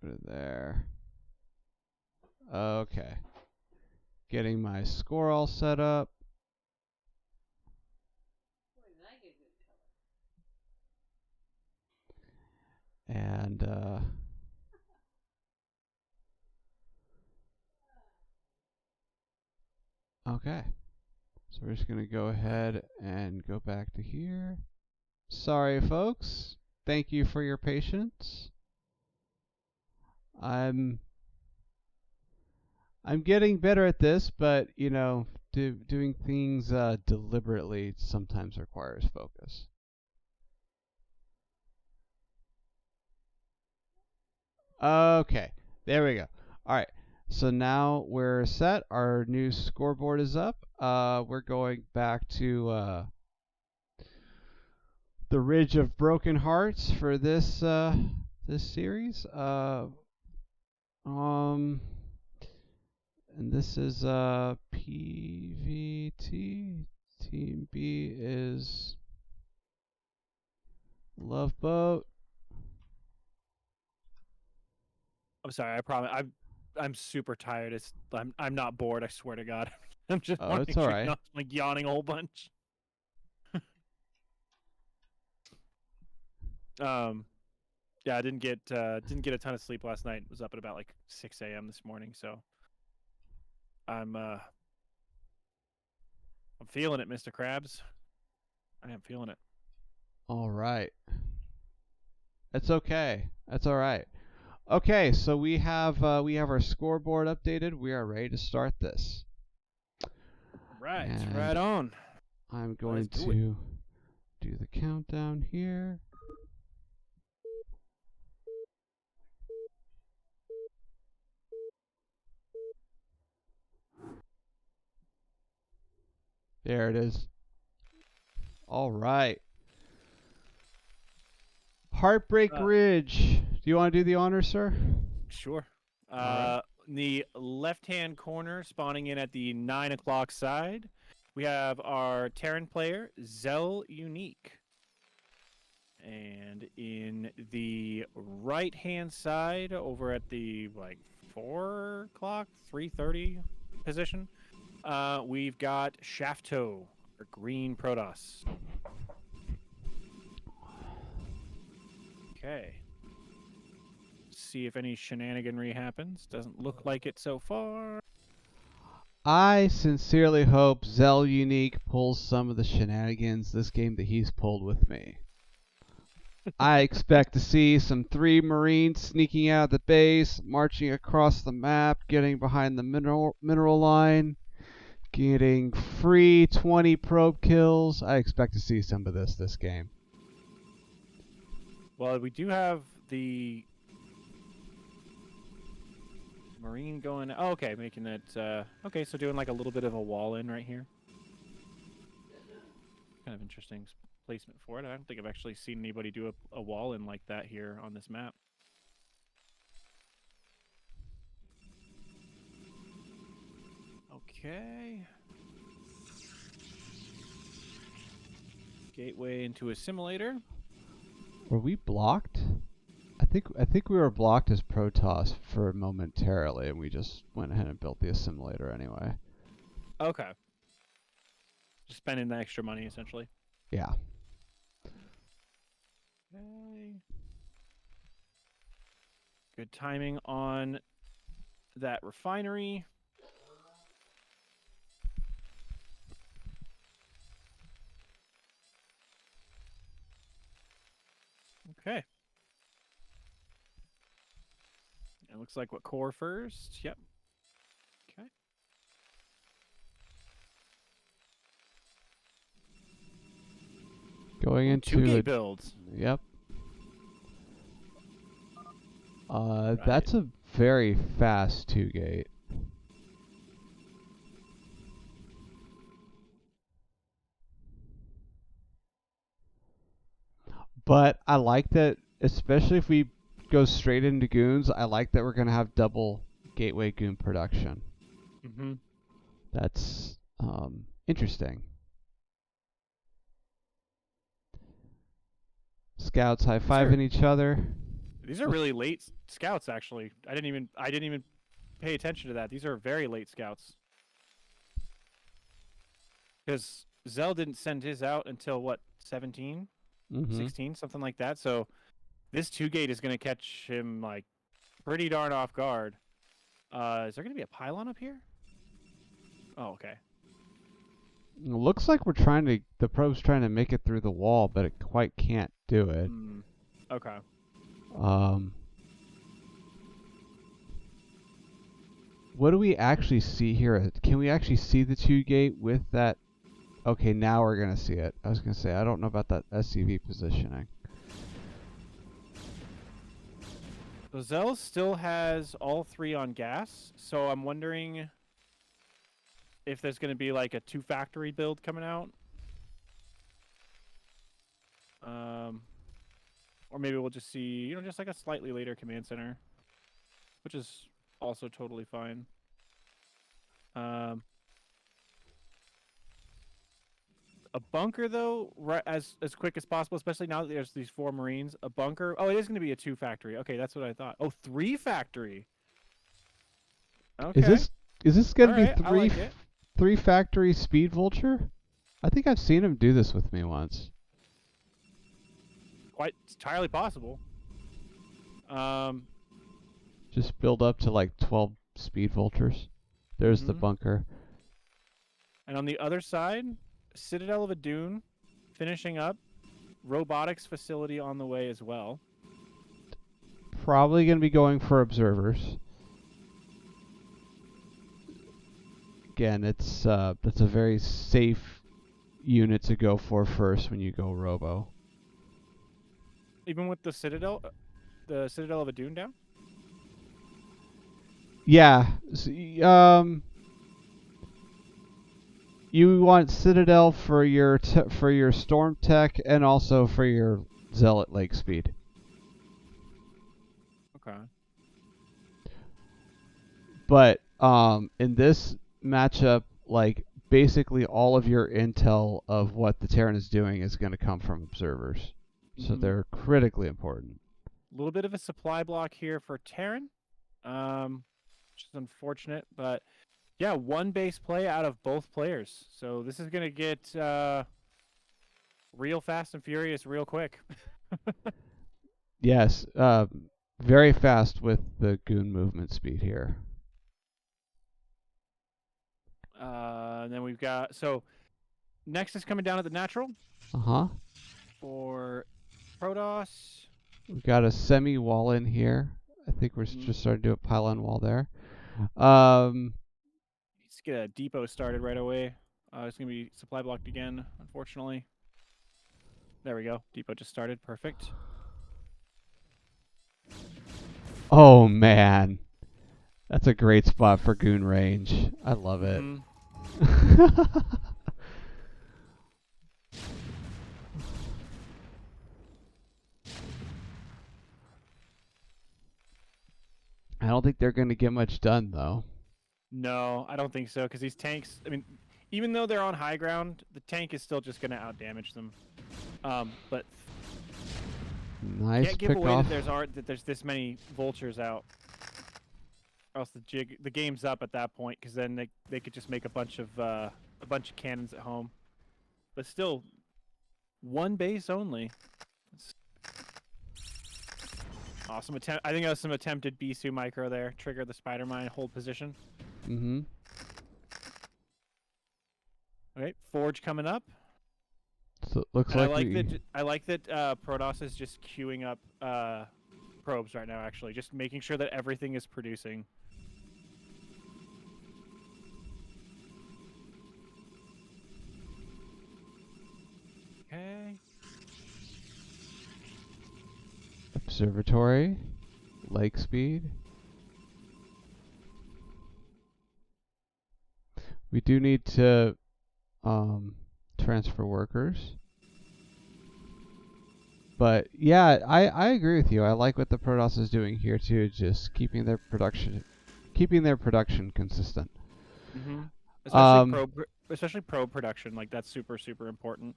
Go to there. Okay. Getting my score all set up. And okay. So we're just going to go ahead and go back to here. Sorry, folks. Thank you for your patience. I'm getting better at this, but you know, doing things deliberately sometimes requires focus. Okay, there we go. All right, so now we're set. Our new scoreboard is up. We're going back to the Ridge of Broken Hearts for this this series. And this is PVT. Team B is Loveboat. I'm sorry. I promise. I'm super tired. I'm not bored. I swear to God. I'm just. It's all right. I'm like yawning a whole bunch. Yeah, I didn't get a ton of sleep last night. Was up at about like 6 a.m. this morning, so I'm feeling it, Mr. Krabs. I am feeling it. All right. It's okay. That's all right. Okay, so we have our scoreboard updated. We are ready to start this. Right, And right on. I'm going to do the countdown here. There it is. All right. Heartbreak Ridge. Do you want to do the honors, sir? Sure. Right. In the left-hand corner, spawning in at the 9 o'clock side, we have our Terran player, Zell Unique. And in the right-hand side, over at the 4 o'clock, 3:30 position, we've got Shafto, or Green Protoss. Okay. See if any shenaniganry happens. Doesn't look like it so far. I sincerely hope Zell Unique pulls some of the shenanigans this game that he's pulled with me. I expect to see some 3 Marines sneaking out of the base, marching across the map, getting behind the mineral line, getting free 20 probe kills. I expect to see some of this game. Well, we do have the Marine going. Oh, okay, making it. Okay, so doing like a little bit of a wall in right here. Kind of interesting placement for it. I don't think I've actually seen anybody do a wall in like that here on this map. Okay. Gateway into a simulator. Were we blocked? I think we were blocked as Protoss for momentarily, and we just went ahead and built the assimilator anyway. Okay. Just spending the extra money, essentially. Yeah. Okay. Good timing on that refinery. Okay. It looks like what core first. Yep. Okay. Going into 2-gate builds. Yep. That's a very fast 2-gate. But I like that, especially if we go straight into goons, I like that we're going to have double gateway goon production. Mm-hmm. That's interesting. Scouts high-fiving each other. These are really late scouts, actually. I didn't even pay attention to that. These are very late scouts. Because Zell didn't send his out until what, 17? 16, something like that. So this 2-gate is going to catch him like pretty darn off guard. Is there going to be a pylon up here? Oh, okay. It looks like the probe's trying to make it through the wall, but it quite can't do it. Okay. What do we actually see here? Can we actually see the 2-gate with that? Okay, now we're going to see it. I was going to say, I don't know about that SCV positioning. So Zell still has all 3 on gas, so I'm wondering if there's going to be like a 2-factory build coming out. Or maybe we'll just see, just like a slightly later command center, which is also totally fine. A bunker, though, right as quick as possible, especially now that there's these 4 Marines. A bunker. Oh, it is going to be a 2-factory. Okay, that's what I thought. Oh, 3-factory. Okay. Is this going to be I like it. 3-factory speed vulture? I think I've seen him do this with me once. Quite entirely possible. Just build up to like 12 speed vultures. There's the bunker. And on the other side, Citadel of a Dune, finishing up. Robotics facility on the way as well. Probably going to be going for observers. Again, that's a very safe unit to go for first when you go robo. Even with the Citadel of a Dune down? Yeah. You want Citadel for your Storm Tech and also for your Zealot Lake Speed. Okay. But in this matchup, like basically all of your intel of what the Terran is doing is going to come from observers. So they're critically important. A little bit of a supply block here for Terran, which is unfortunate, but yeah, 1 base play out of both players. So this is going to get real fast and furious real quick. Yes, very fast with the goon movement speed here. And then we've got next is coming down at the natural Uh-huh. for Protoss. We've got a semi-wall in here. I think we're Mhm. just starting to do a pylon wall there. Let's get a depot started right away. It's gonna be supply blocked again, unfortunately. There we go. Depot just started. Perfect. Oh, man. That's a great spot for goon range. I love it. Mhm. I don't think they're going to get much done, though. No, I don't think so, because these tanks, I mean, even though they're on high ground, the tank is still just going to outdamage them. But Nice can't give pick away off. that there's this many vultures out. Or else the game's up at that point, because then they could just make a bunch of cannons at home. But still, one base only. It's awesome attempt. I think that was some attempted Bisu micro there. Trigger the spider mine, hold position. Mm-hmm. Okay, Forge coming up. So it looks And like I like that Protoss is just queuing up probes right now. Actually, just making sure that everything is producing. Okay. Observatory, lake speed. We do need to transfer workers. But yeah, I agree with you. I like what the Protoss is doing here too, just keeping their production consistent. Mm-hmm. Um, Especially probe production. Like that's super important.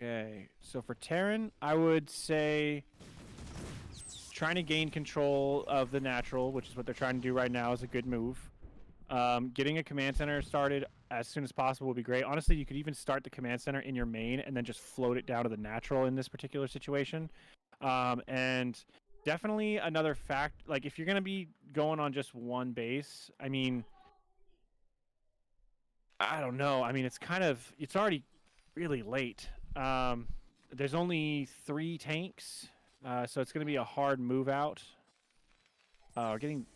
Okay, so for Terran, I would say trying to gain control of the natural, which is what they're trying to do right now, is a good move. Getting a command center started as soon as possible would be great. Honestly, you could even start the command center in your main and then just float it down to the natural in this particular situation. And definitely another fact, like if you're going to be going on just one base, I mean, I don't know. I mean, it's already really late. There's only 3 tanks, so it's going to be a hard move out. We're getting,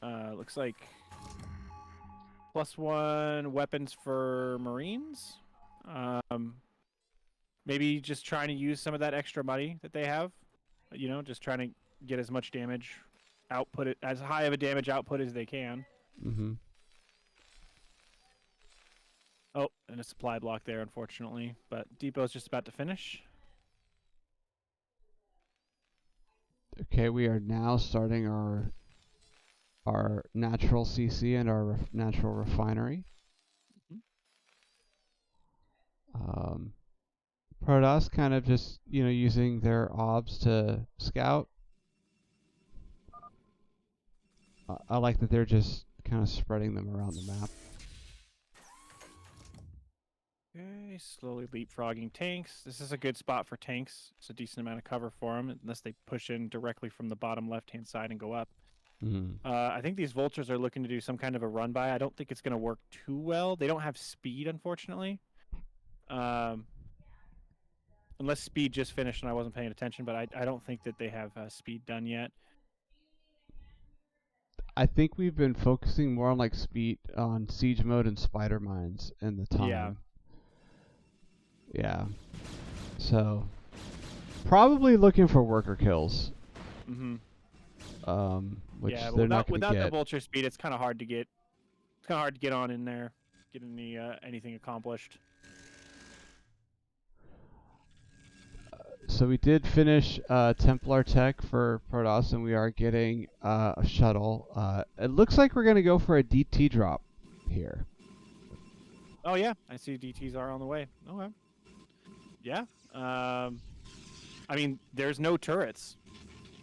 looks like +1 weapons for Marines. Maybe just trying to use some of that extra money that they have. You know, just trying to get as much damage output, as high of a damage output as they can. mm-hmm. Oh, and a supply block there, unfortunately. But Depot's just about to finish. Okay, we are now starting our natural CC and our natural refinery. Protoss kind of just using their obs to scout. I like that they're just kind of spreading them around the map. Okay, slowly leapfrogging tanks. This is a good spot for tanks. It's a decent amount of cover for them, unless they push in directly from the bottom left-hand side and go up. I think these vultures are looking to do some kind of a run by. I don't think it's going to work too well. They don't have speed, unfortunately. Unless speed just finished and I wasn't paying attention, but I don't think that they have speed done yet. I think we've been focusing more on like speed on siege mode and spider mines in the time. Yeah. So probably looking for worker kills. Mm-hmm. Which yeah, they're not going to without get. the vulture speed, it's kind of hard to get. It's kind of hard to get on in there, get anything accomplished. So we did finish Templar Tech for Protoss, and we are getting a shuttle. It looks like we're going to go for a DT drop here. Oh yeah, I see DTs are on the way. Okay. Yeah. I mean, there's no turrets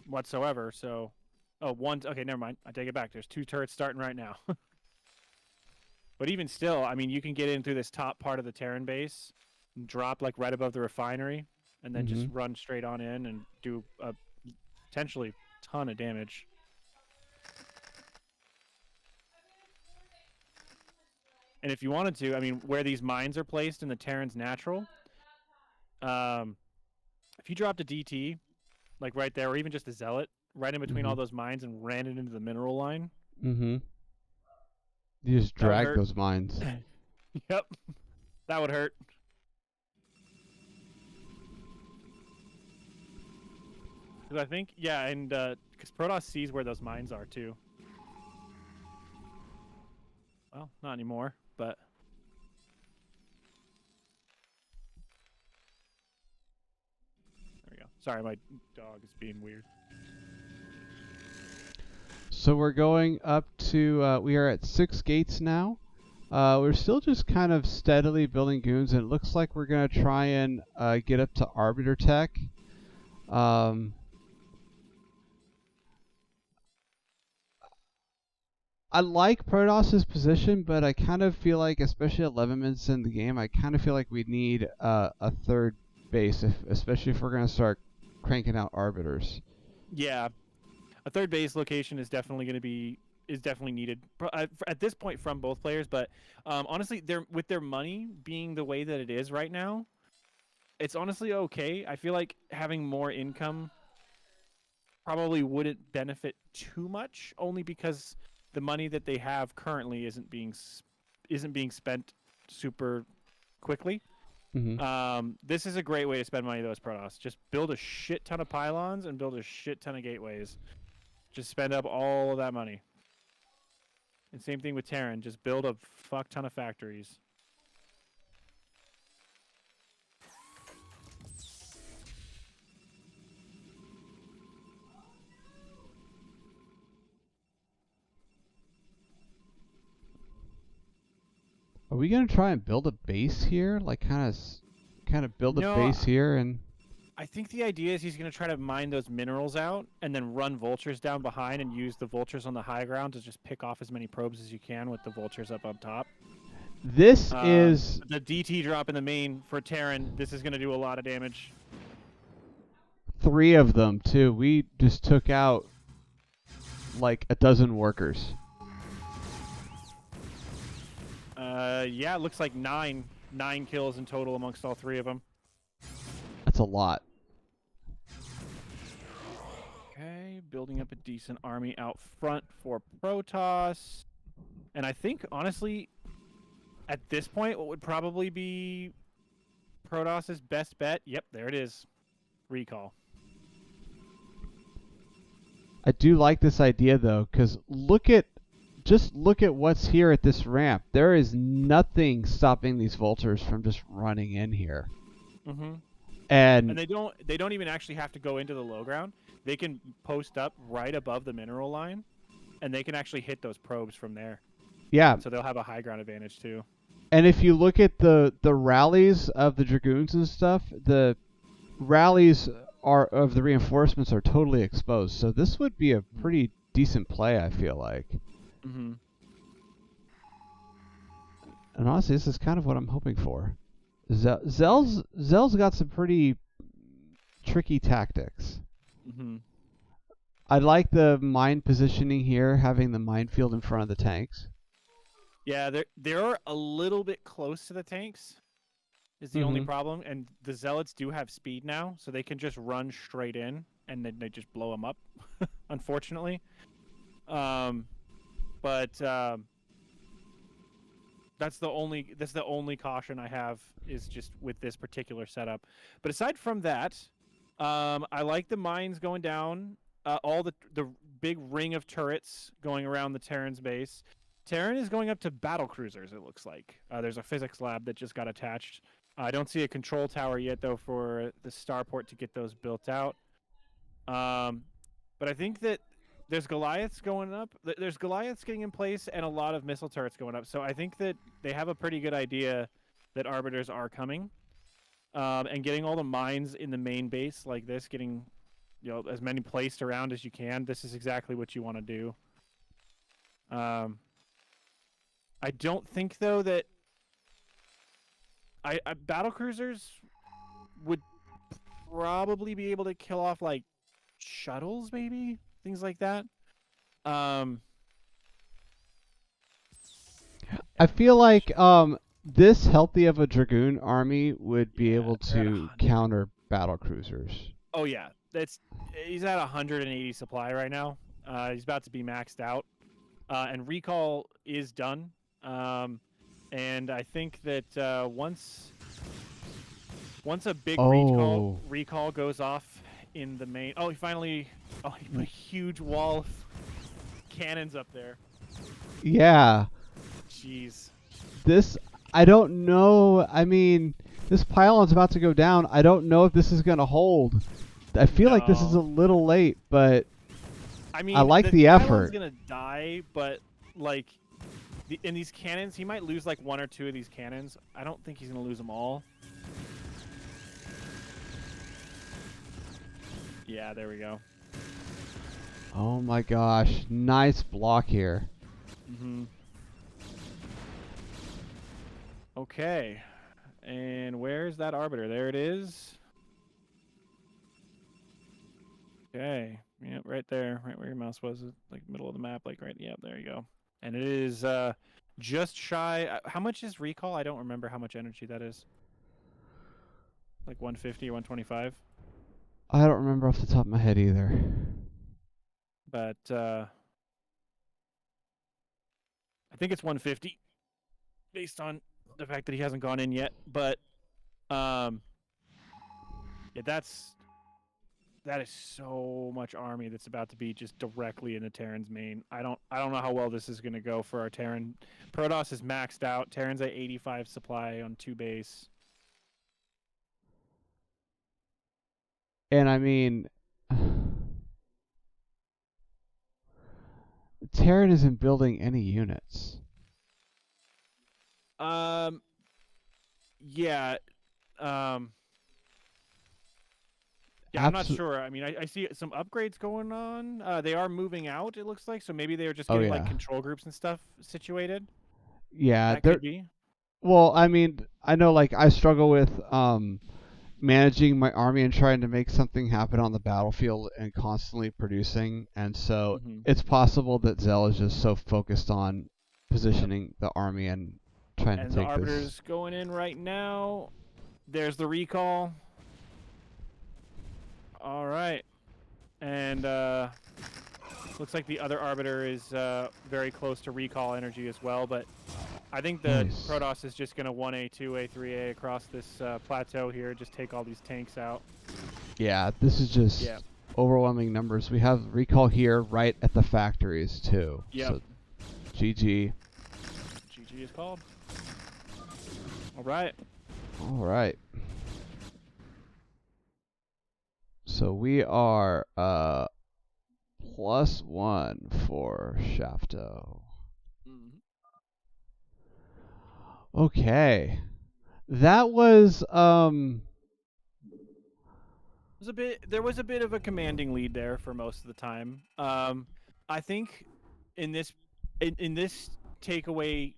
whatsoever, so... Oh, one... Okay, never mind. I take it back. There's 2 turrets starting right now. But even still, I mean, you can get in through this top part of the Terran base, and drop, like, right above the refinery, and then just run straight on in and do a potentially ton of damage. And if you wanted to, I mean, where these mines are placed in the Terran's natural, if you dropped a DT, like right there, or even just a Zealot, right in between all those mines and ran it into the mineral line. You just That would drag hurt. those mines. Yep. That would hurt. Because I think, yeah, and because Protoss sees where those mines are too. Well, not anymore, but. There we go. Sorry, my dog is being weird. So we're going up to, we are at 6 gates now. We're still just kind of steadily building goons, and it looks like we're going to try and get up to Arbiter Tech. I like Protoss's position, but I kind of feel like, especially at 11 minutes in the game, I kind of feel like we need a third base, especially if we're going to start cranking out Arbiters. Yeah, a third base location is definitely going to be needed at this point from both players. But honestly, with their money being the way that it is right now, it's honestly okay. I feel like having more income probably wouldn't benefit too much, only because the money that they have currently isn't being spent super quickly. This is a great way to spend money, though, as Protoss. Just build a shit ton of pylons and build a shit ton of gateways. Just spend up all of that money. And same thing with Terran. Just build a fuck ton of factories. Are we gonna try and build a base here? Like kind of build a base here and. I think the idea is he's gonna try to mine those minerals out and then run vultures down behind and use the vultures on the high ground to just pick off as many probes as you can with the vultures up on top. This is the DT drop in the main for Terran. This is gonna do a lot of damage. 3 of them too. We just took out like a dozen workers. Yeah, it looks like 9 kills in total amongst all 3 of them. That's a lot. Okay, building up a decent army out front for Protoss. And I think, honestly, at this point, what would probably be Protoss's best bet? Yep, there it is. Recall. I do like this idea though, because just look at what's here at this ramp. There is nothing stopping these vultures from just running in here. And they don't even actually have to go into the low ground. They can post up right above the mineral line, and they can actually hit those probes from there. Yeah. So they'll have a high ground advantage too. And if you look at the rallies of the Dragoons and stuff, the rallies of the reinforcements are totally exposed. So this would be a pretty decent play, I feel like. And honestly, this is kind of what I'm hoping for. Zell's got some pretty tricky tactics. I like the mine positioning here, having the minefield in front of the tanks. Yeah, they're a little bit close to the tanks. Is the only problem, and the Zealots do have speed now, so they can just run straight in, and then they just blow them up. Unfortunately, but that's the only caution I have is just with this particular setup. But aside from that, I like the mines going down. All the big ring of turrets going around the Terran's base. Terran is going up to battle cruisers, it looks like. There's a physics lab that just got attached. I don't see a control tower yet, though, for the starport to get those built out. But I think that there's Goliaths going up. There's Goliaths getting in place and a lot of missile turrets going up. So I think that they have a pretty good idea that Arbiters are coming. And getting all the mines in the main base like this, getting as many placed around as you can, this is exactly what you want to do. I don't think, though, that battle cruisers would probably be able to kill off like shuttles, maybe things like that. I feel like this healthy of a Dragoon army would be Yeah, able they're at to 100. counter battle cruisers. Oh yeah, he's at 180 supply right now. He's about to be maxed out, and recall is done. And I think that once a big Oh. recall goes off in the main. Oh, he put a huge wall of cannons up there. Yeah. Jeez. This, I don't know. I mean, this pylon's about to go down. I don't know if this is going to hold. I feel like this is a No. little late, but I mean, I like the pylon's effort. gonna die, but like, in these cannons, he might lose like 1 or 2 of these cannons. I don't think he's gonna lose them all. Yeah, there we go. Oh my gosh. Nice block here. Mm-hmm. Okay. And where's that arbiter? There it is. Okay. Yep, right there. Right where your mouse was. Like middle of the map. Like right. Yep, there you go. And it is just shy. How much is recall? I don't remember how much energy that is. Like 150 or 125. I don't remember off the top of my head either. But I think it's 150 based on the fact that he hasn't gone in yet. But yeah, that is so much army that's about to be just directly in the Terran's main. I don't know how well this is going to go for our Terran. Protoss is maxed out. Terran's at 85 supply on 2 base. And I mean, Terran isn't building any units. Yeah. Yeah, I'm not sure. I mean, I see some upgrades going on. They are moving out, it looks like. So maybe they were just getting like control groups and stuff situated. Yeah, That could be. Well, I mean, I know like I struggle with managing my army and trying to make something happen on the battlefield and constantly producing, and so it's possible that Zell is just so focused on positioning the army and trying to take this. And the arbiter's going in right now. There's the recall. All right. And looks like the other arbiter is very close to recall energy as well, but I think the Protoss is just going to 1A, 2A, 3A across this plateau here, just take all these tanks out. Yeah, this is just overwhelming numbers. We have recall here right at the factories too. Yep. So, GG. GG is called. All right. All right. So we are +1 for Shafto. Okay. That was there was a bit of a commanding lead there for most of the time. I think in this takeaway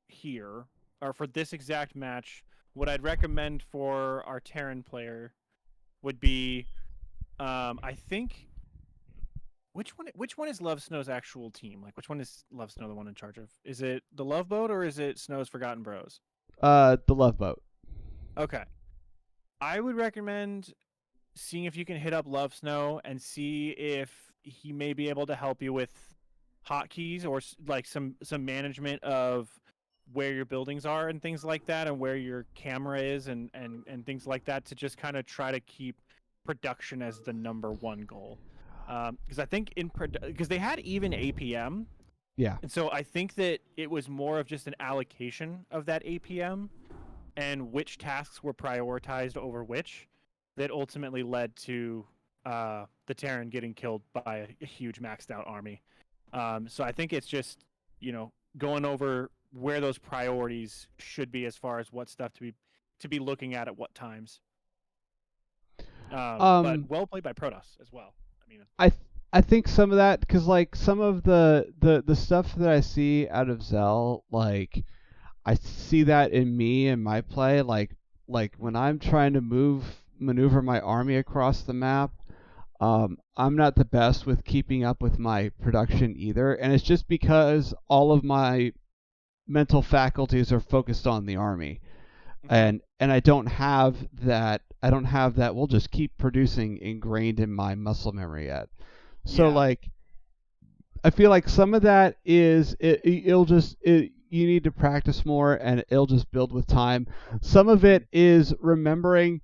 here, or for this exact match, what I'd recommend for our Terran player would be I think which one is Love Snow's actual team? Like which one is Love Snow the one in charge of? Is it the Loveboat or is it Snow's Forgotten Bros? the Loveboat. Okay. I would recommend seeing if you can hit up Love Snow and see if he may be able to help you with hotkeys or like some management of where your buildings are and things like that, and where your camera is and things like that, to just kind of try to keep production as the #1 goal. Because I think because they had even APM. Yeah. And so I think that it was more of just an allocation of that APM and which tasks were prioritized over which that ultimately led to the Terran getting killed by a huge maxed out army. So I think it's just, going over where those priorities should be as far as what stuff to be looking at what times. But well played by Protoss as well. I mean, I think some of that, because like some of the stuff that I see out of Zell, like I see that in me and my play, like when I'm trying to move maneuver my army across the map. I'm not the best with keeping up with my production either, and it's just because all of my mental faculties are focused on the army, and I don't have that. We'll just keep producing ingrained in my muscle memory yet. So Yeah. like, I feel like some of that is you need to practice more, and it'll just build with time. Some of it is remembering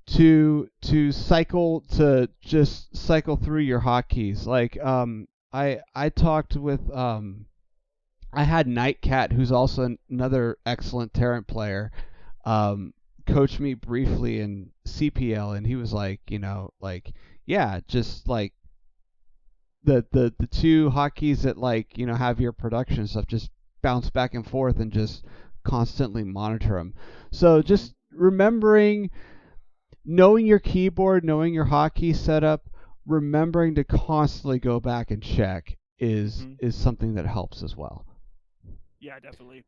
to just cycle through your hotkeys. Like I talked with I had Nightcat, who's also another excellent Terran player, coach me briefly in CPL, and he was like, yeah, just like the two hotkeys that have your production stuff, just bounce back and forth and just constantly monitor them. So just remembering, knowing your keyboard, knowing your hotkey setup, remembering to constantly go back and check is something that helps as well. Yeah, definitely.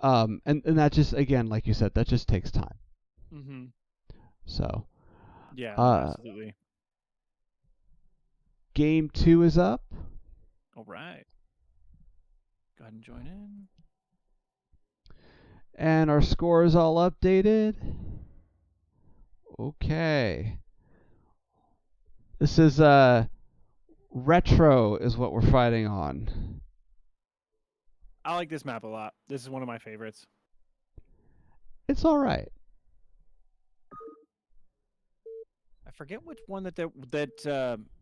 And that just, again, like you said, that just takes time. Mm-hmm. So Yeah, absolutely. Game 2 is up. All right. Go ahead and join in. And our score is all updated. Okay. This is retro is what we're fighting on. I like this map a lot. This is one of my favorites. It's all right. I forget which one that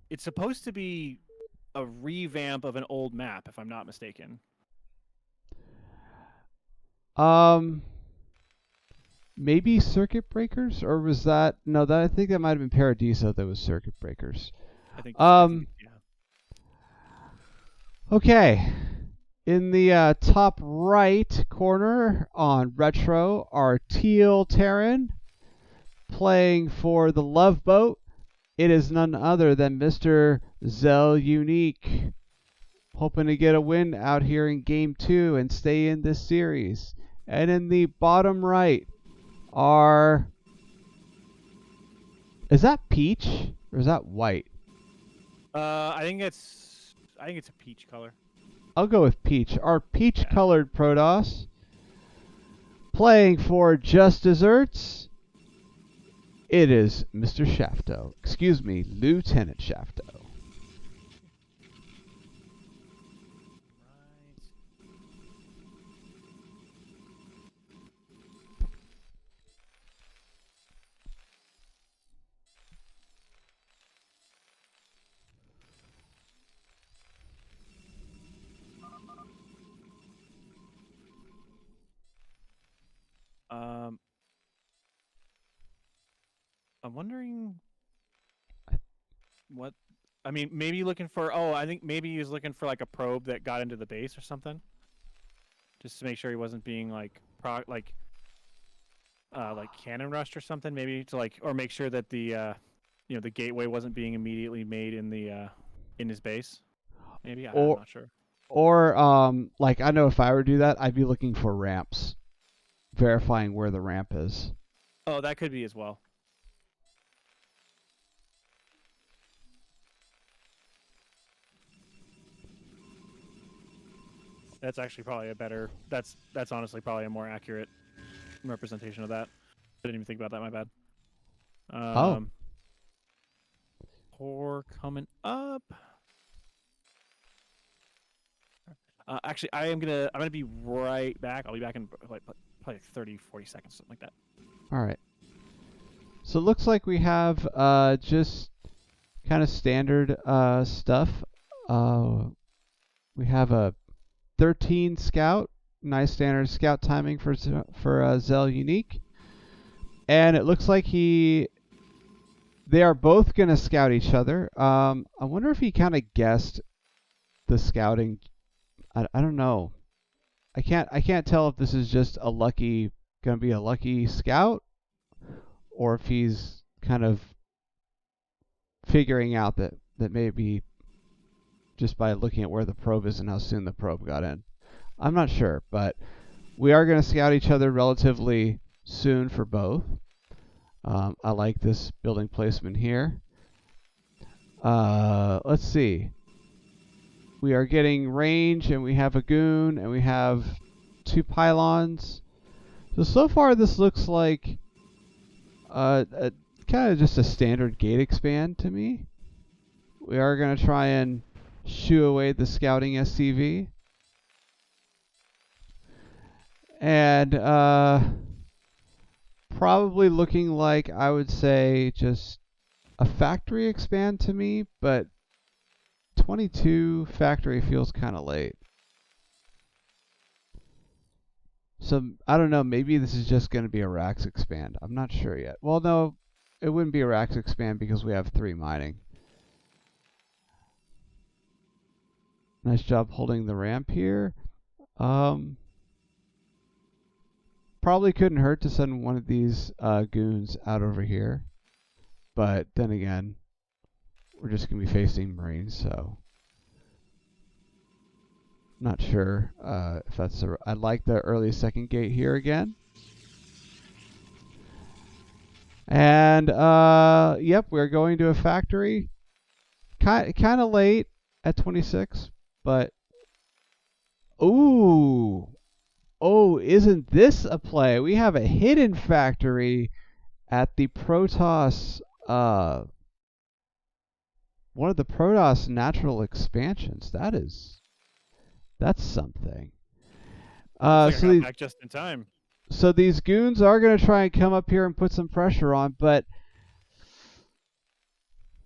it's supposed to be a revamp of an old map, if I'm not mistaken. Maybe Circuit Breakers, or was that no? That I think that might have been Paradiso that was Circuit Breakers. I think yeah. Okay. In the top right corner on retro are Teal Terran playing for the Loveboat. It is none other than Mr. Zell Unique, hoping to get a win out here in Game 2 and stay in this series. And in the bottom right are... Is that peach or is that white? I think it's a peach color. I'll go with peach. Our peach-colored Protoss playing for Just Desserts. It is Mr. Shafto. Excuse me, Lieutenant Shafto. I'm wondering what. I mean, maybe looking for. Oh, I think maybe he was looking for like a probe that got into the base or something, just to make sure he wasn't being like cannon rushed or something. Maybe to or make sure that the the gateway wasn't being immediately made in the in his base. Maybe I'm not sure. Or I know if I were to do that, I'd be looking for ramps, verifying where the ramp is. Oh, that could be as well. That's actually probably a better. That's honestly probably a more accurate representation of that. I didn't even think about that. My bad. Core coming up. Actually, I'm gonna be right back. I'll be back in probably 30, 40 seconds, something like that. All right. So it looks like we have just kind of standard stuff. We have a 13 scout, nice standard scout timing for Zell Unique, and it looks like they are both gonna scout each other. I wonder if he kind of guessed the scouting. I don't know. I can't tell if this is just gonna be a lucky scout, or if he's kind of figuring out that maybe just by looking at where the probe is and how soon the probe got in. I'm not sure, but we are going to scout each other relatively soon for both. I like this building placement here. Let's see. We are getting range, and we have a goon, and we have 2 pylons. So far this looks like kind of just a standard gate expand to me. We are going to try and shoo away the scouting SCV. And probably looking like, I would say, just a factory expand to me, but 22 factory feels kind of late. So, I don't know, maybe this is just going to be a Rax expand. I'm not sure yet. Well, no, it wouldn't be a Rax expand because we have 3 mining. Nice job holding the ramp here. Probably couldn't hurt to send one of these goons out over here. But then again, we're just going to be facing Marines, so not sure if that's the... I like the early second gate here again. And, yep, we're going to a factory. Kind of late at 26, but... Ooh! Oh, isn't this a play? We have a hidden factory at the Protoss, one of the Protoss natural expansions. That's something. I got back just in time. So these goons are going to try and come up here and put some pressure on, but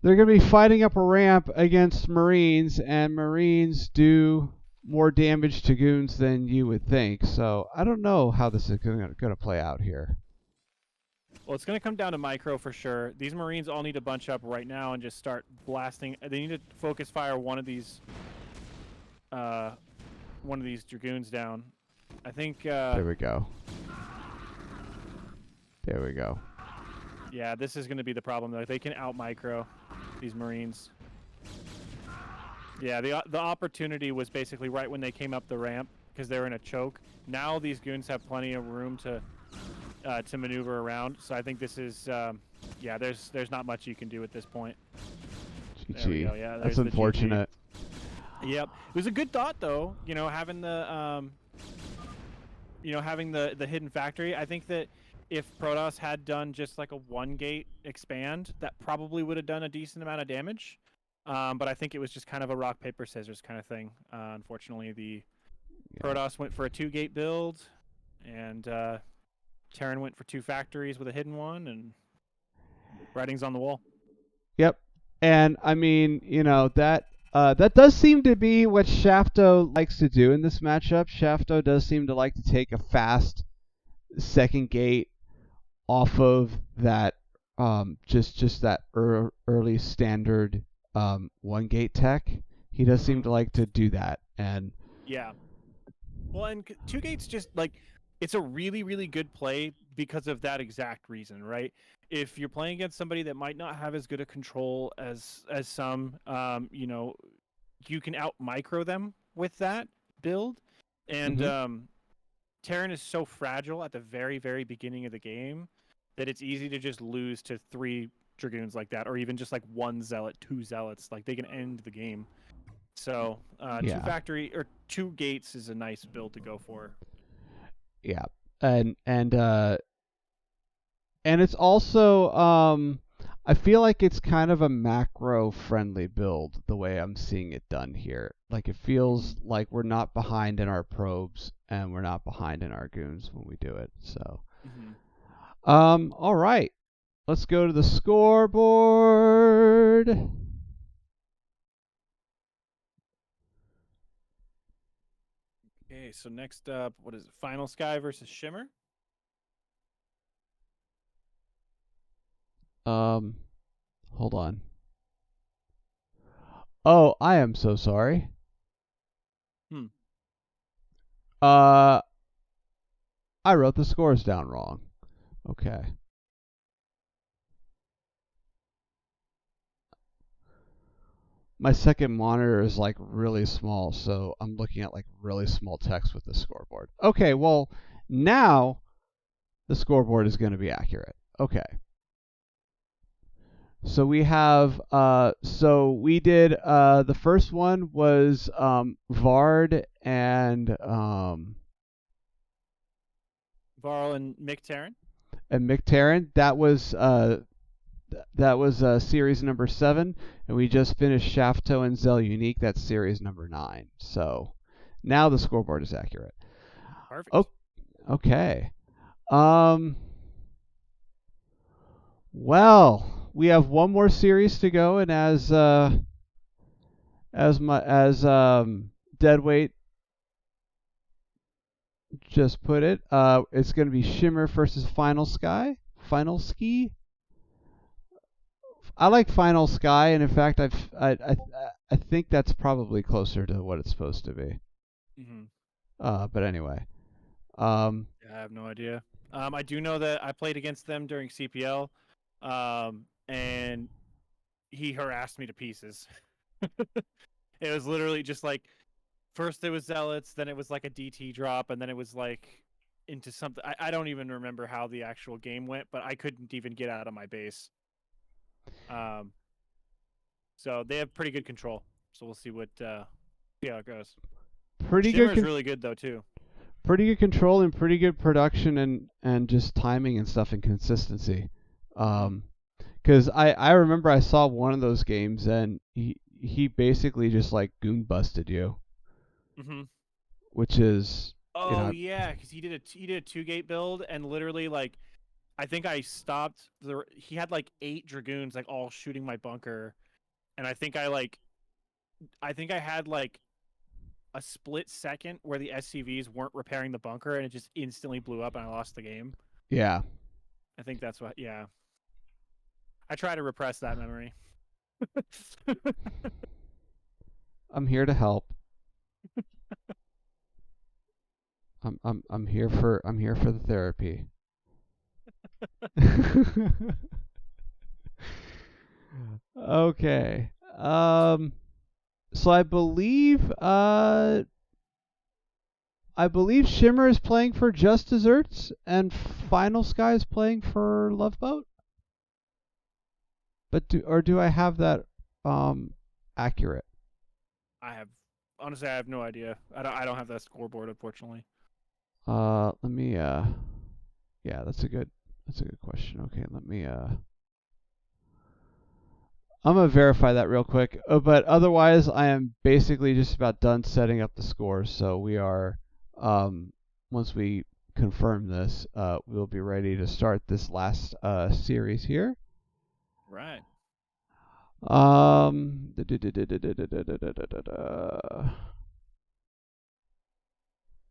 they're going to be fighting up a ramp against Marines, and Marines do more damage to goons than you would think. So I don't know how this is going to play out here. Well, it's going to come down to micro for sure. These Marines all need to bunch up right now and just start blasting. They need to focus fire one of these dragoons down. I think... There we go. There we go. Yeah, this is going to be the problem, though. They can out-micro these Marines. Yeah, the opportunity was basically right when they came up the ramp because they were in a choke. Now these goons have plenty of room to maneuver around. So I think this is, yeah, there's not much you can do at this point. GG. Yeah, that's unfortunate. Yep. It was a good thought, though, you know, having the hidden factory. I think that if Protoss had done just like a 1-gate expand, that probably would have done a decent amount of damage. But I think it was just kind of a rock, paper, scissors kind of thing. Unfortunately, the Protoss went for a 2-gate build, and Terran went for 2 factories with a hidden one, and writing's on the wall. Yep. And, I mean, you know, that does seem to be what Shafto likes to do in this matchup. Shafto does seem to like to take a fast second gate off of that, just that early standard 1-gate tech. He does seem to like to do that. And yeah. Well, and 2 gates just, like, it's a really, really good play because of that exact reason, right? If you're playing against somebody that might not have as good a control as some, you know, you can out-micro them with that build. And Terran is so fragile at the very, very beginning of the game that it's easy to just lose to 3 Dragoons like that, or even just like 1 Zealot, 2 Zealots. Like, they can end the game. So, 2 gates is a nice build to go for. Yeah, and it's also I feel like it's kind of a macro friendly build the way I'm seeing it done here. Like, it feels like we're not behind in our probes and we're not behind in our goons when we do it. So, all right, let's go to the scoreboard. Okay, so next up, what is it? Final Sky versus Shimmer? Hold on. Oh, I am so sorry. I wrote the scores down wrong. Okay. My second monitor is like really small, so I'm looking at like really small text with the scoreboard. Okay, well, now the scoreboard is going to be accurate. Okay. So we have so we did the first one was Vard and Varl and Mick Taryn. McTaryn. That was series number 7, and we just finished Shafto and Zell Unique. That's series number 9. So now the scoreboard is accurate. Perfect. Oh, okay. Well, we have one more series to go, and as Deadweight just put it, it's going to be Shimmer versus Final Sky. Final Ski. I like Final Sky, and in fact, I think that's probably closer to what it's supposed to be. But anyway, I have no idea. I do know that I played against them during CPL, and he harassed me to pieces. It was literally just like, first it was Zealots, then it was like a DT drop, and then it was like into something. I don't even remember how the actual game went, but I couldn't even get out of my base. So they have pretty good control. So we'll see how it goes. Shimmer's really good though too. Pretty good control and pretty good production and just timing and stuff and consistency. Because I remember I saw one of those games and he basically just like goon busted you. Which is yeah, because he did a 2-gate build and literally like I think I stopped he had like 8 dragoons like all shooting my bunker, and I think I had like a split second where the SCVs weren't repairing the bunker and it just instantly blew up and I lost the game. Yeah. I think that's what. Yeah. I try to repress that memory. I'm here to help. I'm here for the therapy. Okay. So I believe Shimmer is playing for Just Desserts and Final Sky is playing for Loveboat. But do I have that accurate? Honestly, I have no idea. I don't have that scoreboard, unfortunately. Let me yeah, that's a good question. Okay, let me I'm gonna verify that real quick. But otherwise, I am basically just about done setting up the scores. So we are once we confirm this, we'll be ready to start this last series here. Right.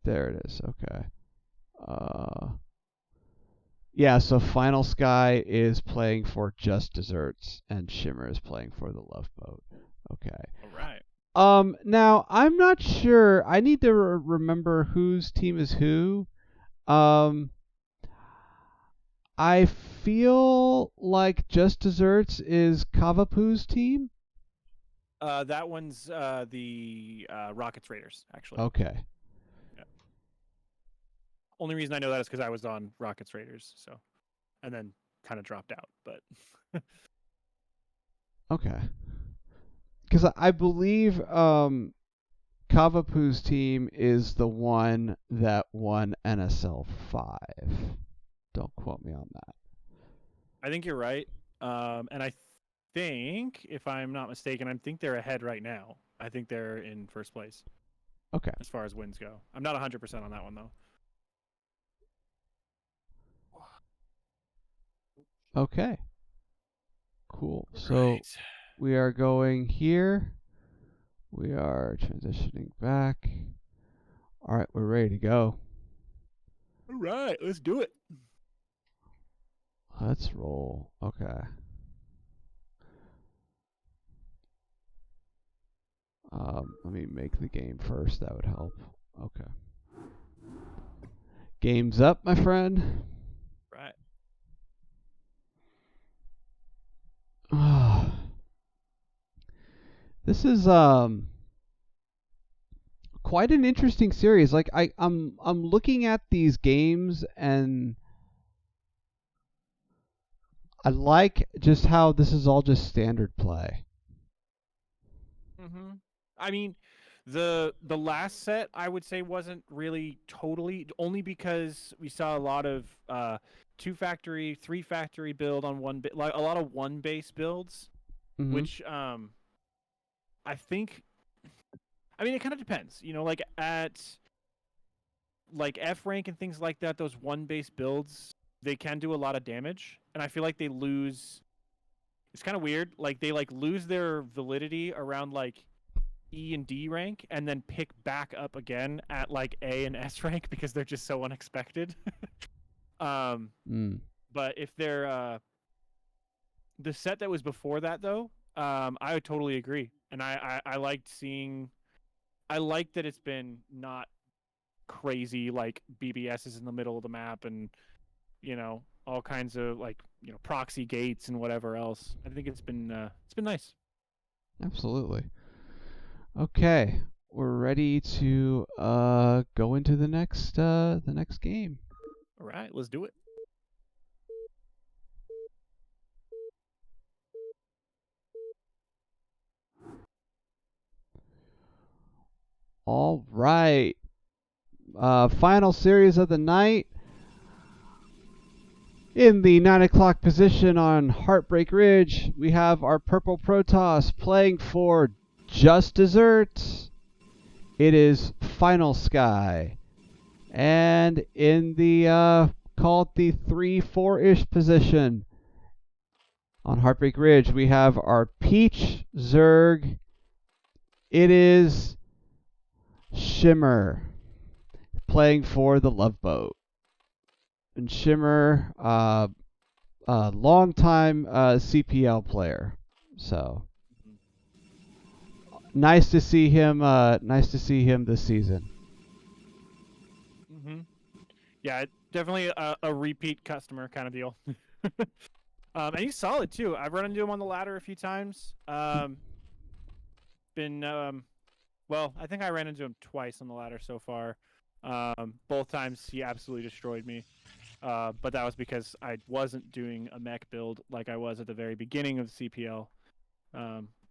There it is. Okay. Yeah, so Final Sky is playing for Just Desserts and Shimmer is playing for the Loveboat. Okay. All right. Now I'm not sure. I need to remember whose team is who. I feel like Just Desserts is Kavapu's team. That one's the Rockets Raiders, actually. Okay. Yeah. Only reason I know that is because I was on Rockets Raiders, so, and then kind of dropped out, but. Okay. Because I believe Kavapu's team is the one that won NSL5. Don't quote me on that. I think you're right. And I think, if I'm not mistaken, I think they're ahead right now. I think they're in first place. Okay. As far as wins go. I'm not 100% on that one, though. Okay. Cool. So we are going here. We are transitioning back. All right, we're ready to go. All right, let's do it. Let's roll. Okay. Let me make the game first. That would help. Okay. Game's up, my friend. Right. This is quite an interesting series. Like I'm looking at these games and I like just how this is all just standard play. I mean, the last set I would say wasn't really totally, only because we saw a lot of 2-factory, 3-factory build on like a lot of 1-base builds, which I think. I mean, it kind of depends. Like at like F rank and things like that, those 1-base builds, they can do a lot of damage, and I feel like they lose. It's kind of weird. Like they lose their validity around like E and D rank, and then pick back up again at like A and S rank because they're just so unexpected. But if they're the set that was before that though, I would totally agree, and I liked seeing. I like that it's been not crazy like BBS is in the middle of the map and all kinds of like proxy gates and whatever else. I think it's been nice. Absolutely. Okay, we're ready to go into the next game. All right, let's do it. All right. Final series of the night. In the 9 o'clock position on Heartbreak Ridge, we have our Purple Protoss playing for Just Dessert. It is Final Sky. And in the, call it the 3-4-ish position on Heartbreak Ridge, we have our Peach Zerg. It is Shimmer playing for the Loveboat. And Shimmer, long-time CPL player. So nice to see him. Nice to see him this season. Yeah, definitely a repeat customer kind of deal. And he's solid too. I've run into him on the ladder a few times. Well, I think I ran into him twice on the ladder so far. Both times he absolutely destroyed me. But that was because I wasn't doing a mech build like I was at the very beginning of the CPL,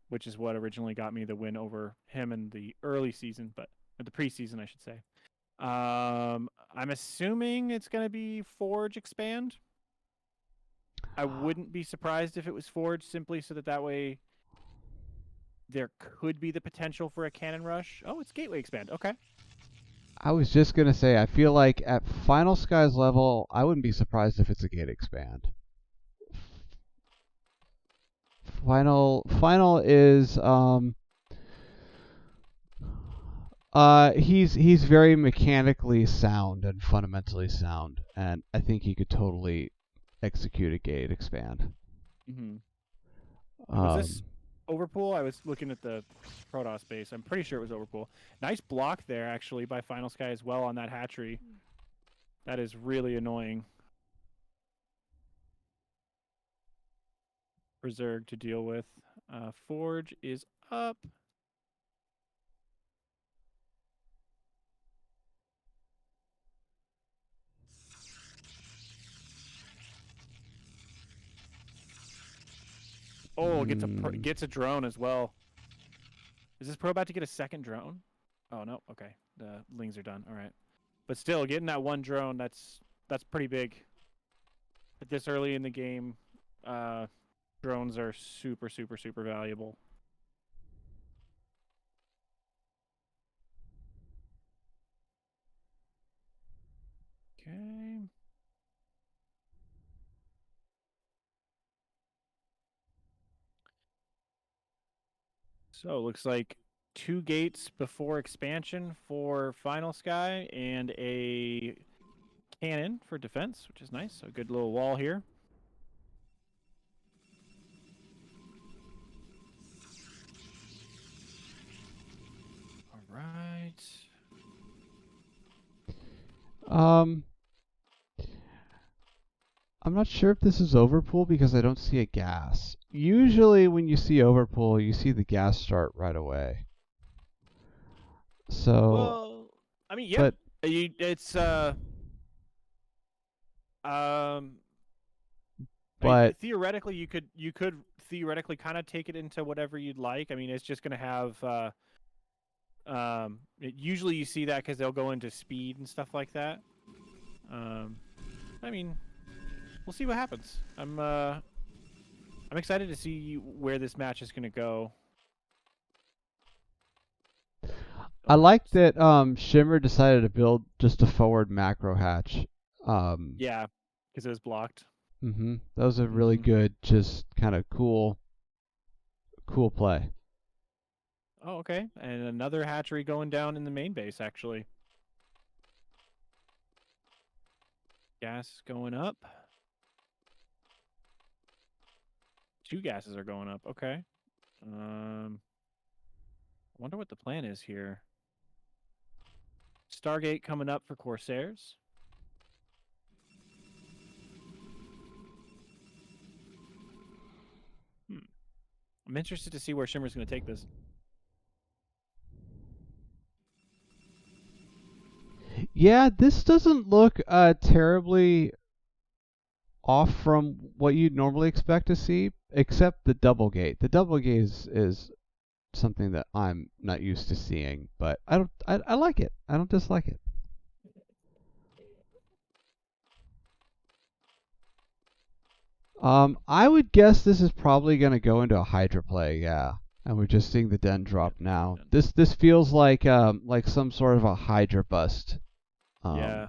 which is what originally got me the win over him in the early season, but the preseason, I should say. I'm assuming it's going to be Forge Expand. I wouldn't be surprised if it was Forge, simply so that way there could be the potential for a cannon rush. Oh, it's Gateway Expand. Okay. I was just going to say, I feel like at Final Sky's level, I wouldn't be surprised if it's a Gate Expand. Final is he's very mechanically sound and fundamentally sound, and I think he could totally execute a Gate Expand. Was this Overpool? I was looking at the Protoss base. I'm pretty sure it was Overpool. Nice block there, actually, by Final Sky as well on that hatchery. That is really annoying for Zerg to deal with. Forge is up. Oh, gets a drone as well. Is this pro about to get a second drone? Oh no, okay. The lings are done. All right, but still, getting that one drone, that's pretty big. At this early in the game, drones are super valuable. Okay. So it looks like 2 gates before expansion for Final Sky and a cannon for defense, which is nice. So a good little wall here. All right. I'm not sure if this is Overpool because I don't see a gas. Usually when you see Overpool, you see the gas start right away. So, well, I mean, yeah, it's But theoretically, you could theoretically kind of take it into whatever you'd like. I mean, it's just going to have. Usually you see that because they'll go into speed and stuff like that. I mean, we'll see what happens. I'm excited to see where this match is going to go. I like that Shimmer decided to build just a forward macro hatch. Yeah, because it was blocked. That was a really good, just kind of cool play. Oh, okay. And another hatchery going down in the main base, actually. Gas going up. 2 gases are going up. Okay. I wonder what the plan is here. Stargate coming up for Corsairs. I'm interested to see where Shimmer's going to take this. Yeah, this doesn't look terribly off from what you'd normally expect to see, except the double gate. The double gate is something that I'm not used to seeing, but I like it. I don't dislike it. I would guess this is probably going to go into a Hydra play, yeah. And we're just seeing the den drop now. This feels like some sort of a Hydra bust. Yeah.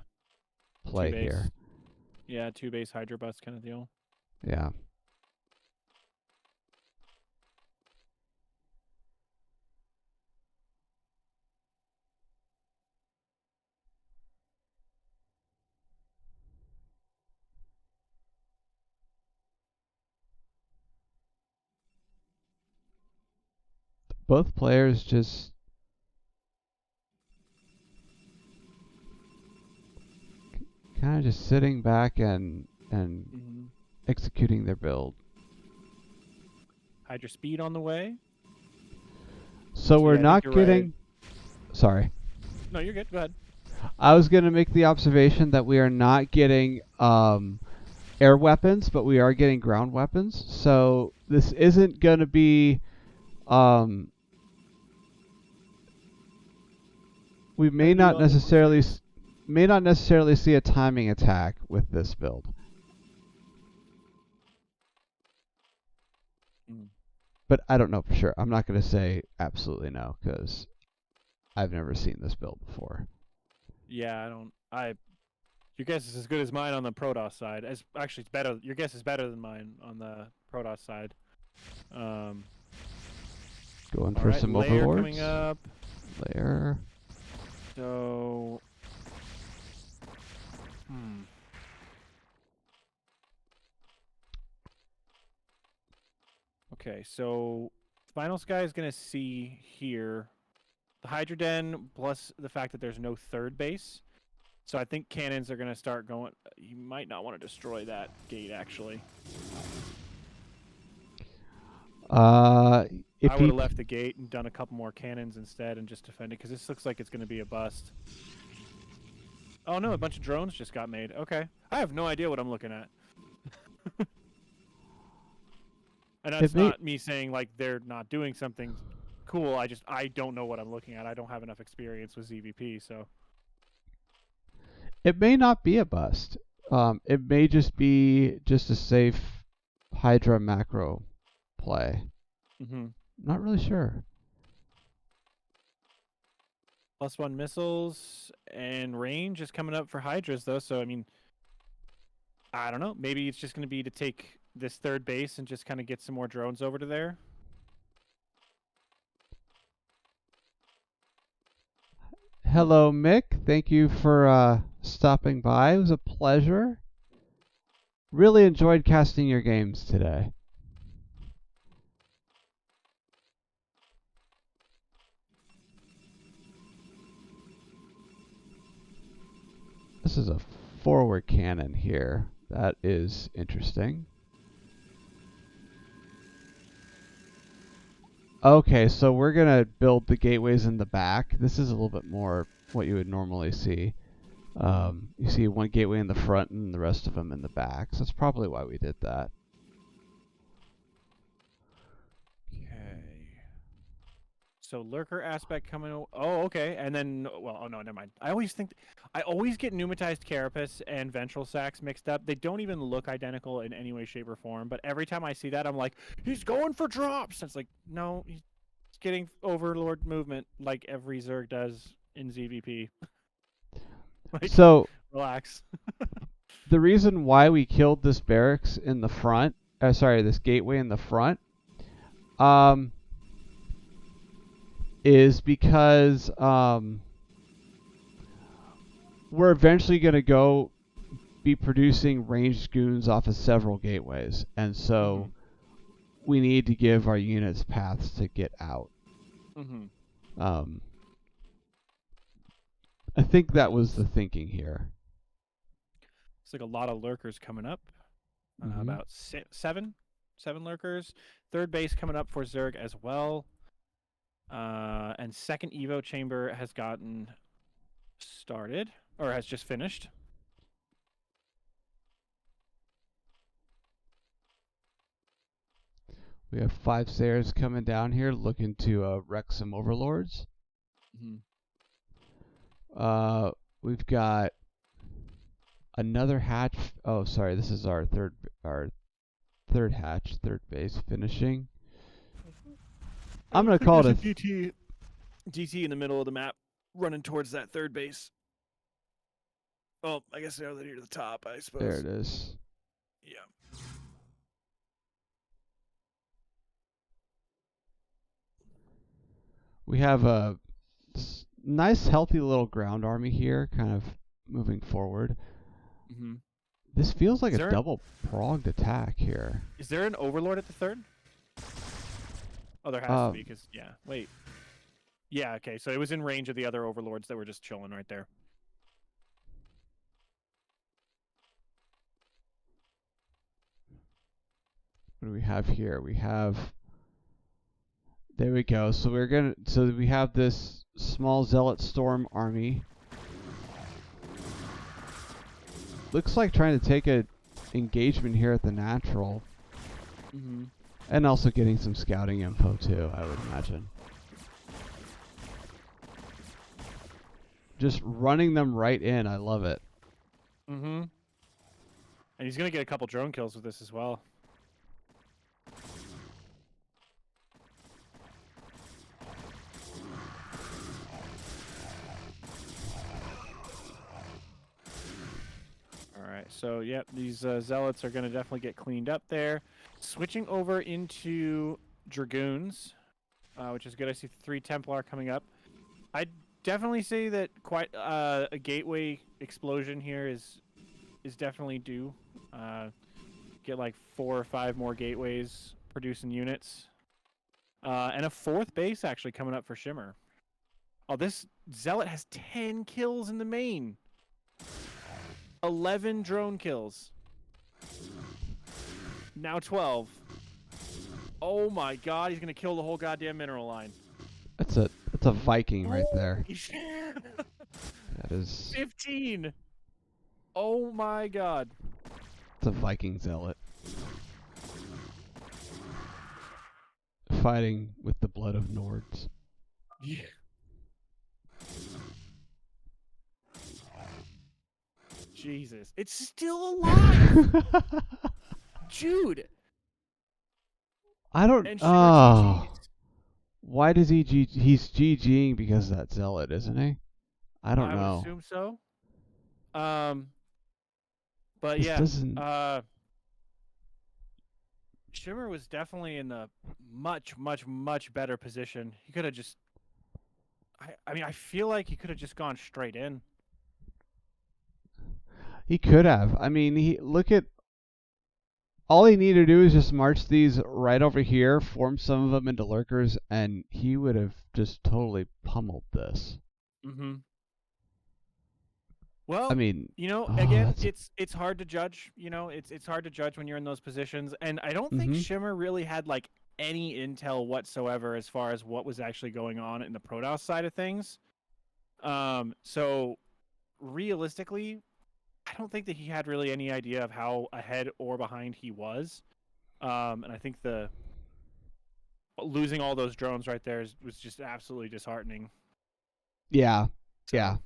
Play here. Yeah, 2 base Hydra bust kind of deal. Yeah. Both players just kind of just sitting back and executing their build. Hydra speed on the way. So we're not getting... Right. Sorry. No, you're good. Go ahead. I was going to make the observation that we are not getting air weapons, but we are getting ground weapons. So this isn't going to be... we may not necessarily see a timing attack with this build. But I don't know for sure. I'm not going to say absolutely no because I've never seen this build before. Yeah, your guess is as good as mine on the Protoss side. Actually, it's better. Your guess is better than mine on the Protoss side. Going for some overlords. Coming up. Layer. So, Okay, so Final Sky is going to see here the Hydra Den plus the fact that there's no third base. So I think cannons are going to start going. You might not want to destroy that gate, actually. I would have left the gate and done a couple more cannons instead and just defended, because this looks like it's going to be a bust. Oh no, a bunch of drones just got made. Okay. I have no idea what I'm looking at. And that's not me saying like they're not doing something cool. I don't know what I'm looking at. I don't have enough experience with ZVP, so. It may not be a bust. It may just be just a safe Hydra macro play. Not really sure. +1 missiles and range is coming up for Hydras, though. So, I mean, I don't know. Maybe it's just going to be to take this third base and just kind of get some more drones over to there. Hello, Mick. Thank you for stopping by. It was a pleasure. Really enjoyed casting your games today. This is a forward cannon here. That is interesting. Okay, so we're going to build the gateways in the back. This is a little bit more what you would normally see. You see one gateway in the front and the rest of them in the back. So that's probably why we did that. So lurker aspect coming. Oh, okay. And then, well, oh no, never mind. I always get pneumatized carapace and ventral sacs mixed up. They don't even look identical in any way, shape, or form. But every time I see that, I'm like, he's going for drops. It's like, no, he's getting overlord movement like every Zerg does in ZVP. Like, So relax. the reason why we killed this barracks in the front, this gateway in the front, is because we're eventually going to be producing ranged goons off of several gateways, and so we need to give our units paths to get out. I think that was the thinking here. It's like a lot of lurkers coming up. About seven lurkers. Third base coming up for Zerg as well. And second Evo chamber has gotten started, or has just finished. We have 5 Sayers coming down here looking to wreck some overlords. We've got another hatch. Oh, sorry, this is our third hatch, third base finishing. I'm gonna call it a DT in the middle of the map, running towards that third base. Oh, I guess they're near the top, I suppose. There it is. Yeah. We have a nice, healthy little ground army here, kind of moving forward. This feels like a double pronged attack here. Is there an overlord at the third? Oh, there has to be, because, yeah, wait. Yeah, okay, so it was in range of the other overlords that were just chilling right there. What do we have here? We have... There we go. So we have this small Zealot Storm army. Looks like trying to take a engagement here at the natural. And also getting some scouting info too, I would imagine. Just running them right in. I love it. And he's going to get a couple drone kills with this as well. Alright, so yep, these zealots are going to definitely get cleaned up there. Switching over into Dragoons, which is good. I see 3 Templar coming up. I'd definitely say that quite a gateway explosion here is definitely due. Get like 4 or 5 more gateways producing units. And a 4th base actually coming up for Shimmer. Oh, this Zealot has 10 kills in the main. 11 drone kills. Now 12. Oh my god, he's going to kill the whole goddamn mineral line. That's a Viking right there. That is 15. Oh my god. It's a Viking Zealot. Fighting with the blood of Nords. Yeah. Jesus. It's still alive! Jude! I don't... Oh. Why does he's GGing because of that Zealot, isn't he? I don't know. I would assume so. But this yeah. Doesn't... Shimmer was definitely in a much, much, much better position. He could have just... I mean, I feel like he could have just gone straight in. He could have. I mean, look at... All he needed to do is just march these right over here, form some of them into lurkers, and he would have just totally pummeled this. Well, I mean, you know, again, it's hard to judge. You know, it's hard to judge when you're in those positions, and I don't think Shimmer really had like any intel whatsoever as far as what was actually going on in the Protoss side of things. So realistically, I don't think that he had really any idea of how ahead or behind he was. And I think the losing all those drones right there was just absolutely disheartening. Yeah. So, Yeah.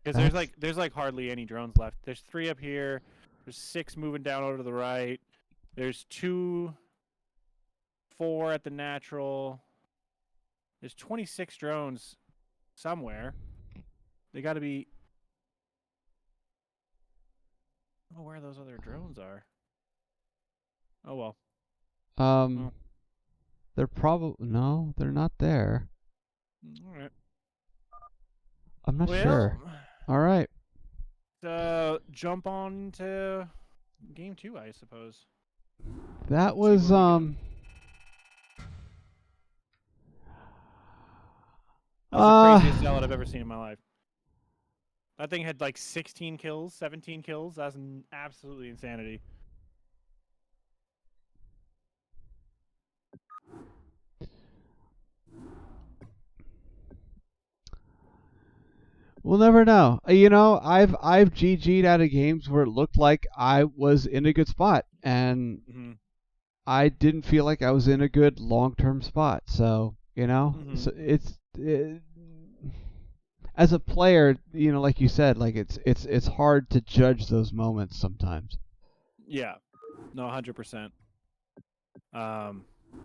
because there's like hardly any drones left. There's 3 up here. There's 6 moving down over to the right. There's 4 at the natural. There's 26 drones somewhere. They got to be. I don't know where those other drones are. Oh well. Um, they're probably no, they're not there. All right. I'm not Well, sure. All right. jump on to game 2, I suppose. That See was what we got. That was the craziest zealot I've ever seen in my life. That thing had like 16 kills, 17 kills. That's absolutely insanity. We'll never know. You know, I've GG'd out of games where it looked like I was in a good spot, and Mm-hmm. I didn't feel like I was in a good long-term spot. So, you know, Mm-hmm. so as a player, you know, like you said, like it's hard to judge those moments sometimes. Yeah, no, 100%.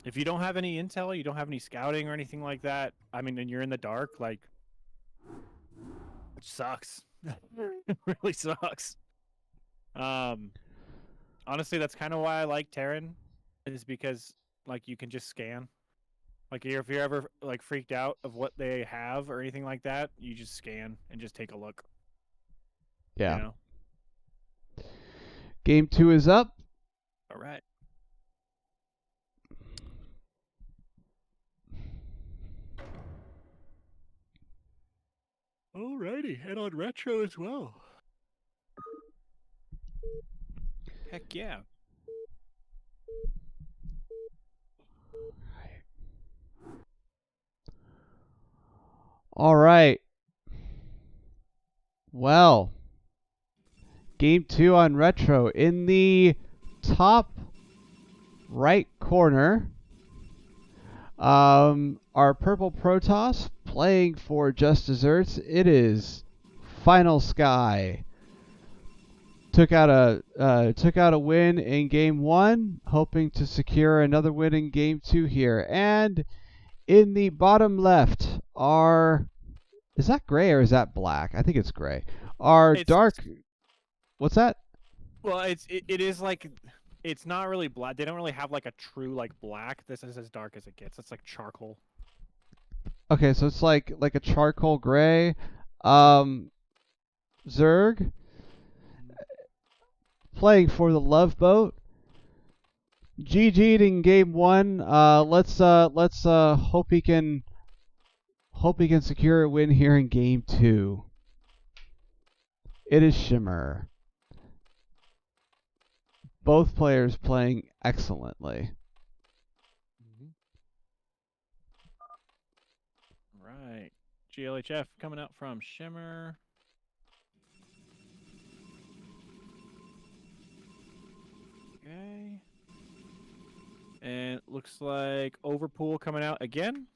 If you don't have any intel, you don't have any scouting or anything like that. I mean, and you're in the dark, like, it sucks. It really sucks. Honestly, that's kind of why I like Terran, is because like you can just scan. Like if you're ever like freaked out of what they have or anything like that, you just scan and just take a look. Yeah. You know? Game 2 is up. All right. Alrighty, and on retro as well. Heck yeah. All right. Well, game 2 on retro. In the top right corner, our purple Protoss playing for Just Desserts. It is Final Sky. Took out a win in game 1, hoping to secure another win in game 2 here. And in the bottom left are, is that gray or is that black? I think it's gray. Our dark. What's that? Well, it is like, it's not really black. They don't really have like a true like black. This is as dark as it gets. It's like charcoal. Okay, so it's like a charcoal gray. Zerg playing for the Loveboat. GG'd in game 1. Let's hope he can secure a win here in game 2. It is Shimmer. Both players playing excellently. Right. GLHF coming out from Shimmer. Okay. And it looks like Overpool coming out again.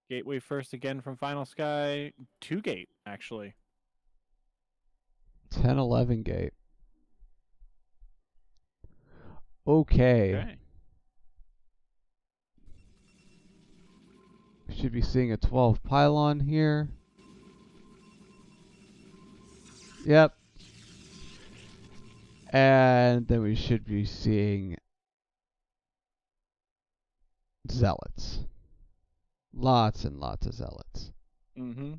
Gateway first again from Final Sky. 2 gate, actually. 10-11 gate. Okay. Okay. We should be seeing a 12 pylon here. Yep. And then we should be seeing zealots. Lots and lots of zealots. Mm-hmm.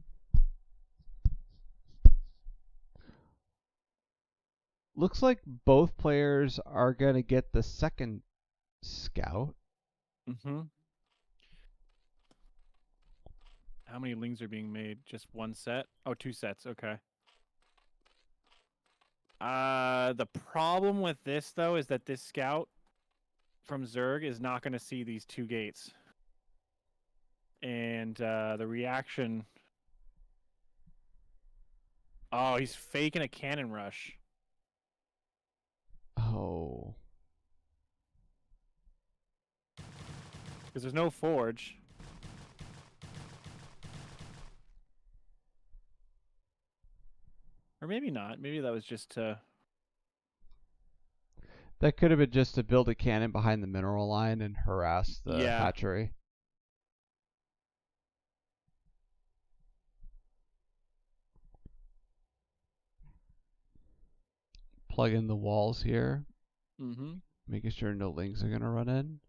Looks like both players are going to get the second scout. Mm-hmm. How many lings are being made? Just 1 set? Oh, 2 sets. Okay. The problem with this, though, is that this scout from Zerg is not going to see these 2 gates. And the reaction Oh, he's faking a cannon rush. Oh. Because there's no forge. Or maybe not. Maybe that was just to... That could have been just to build a cannon behind the mineral line and harass the Yeah. hatchery. Plug in the walls here, Mm-hmm. making sure no lings are going to run in.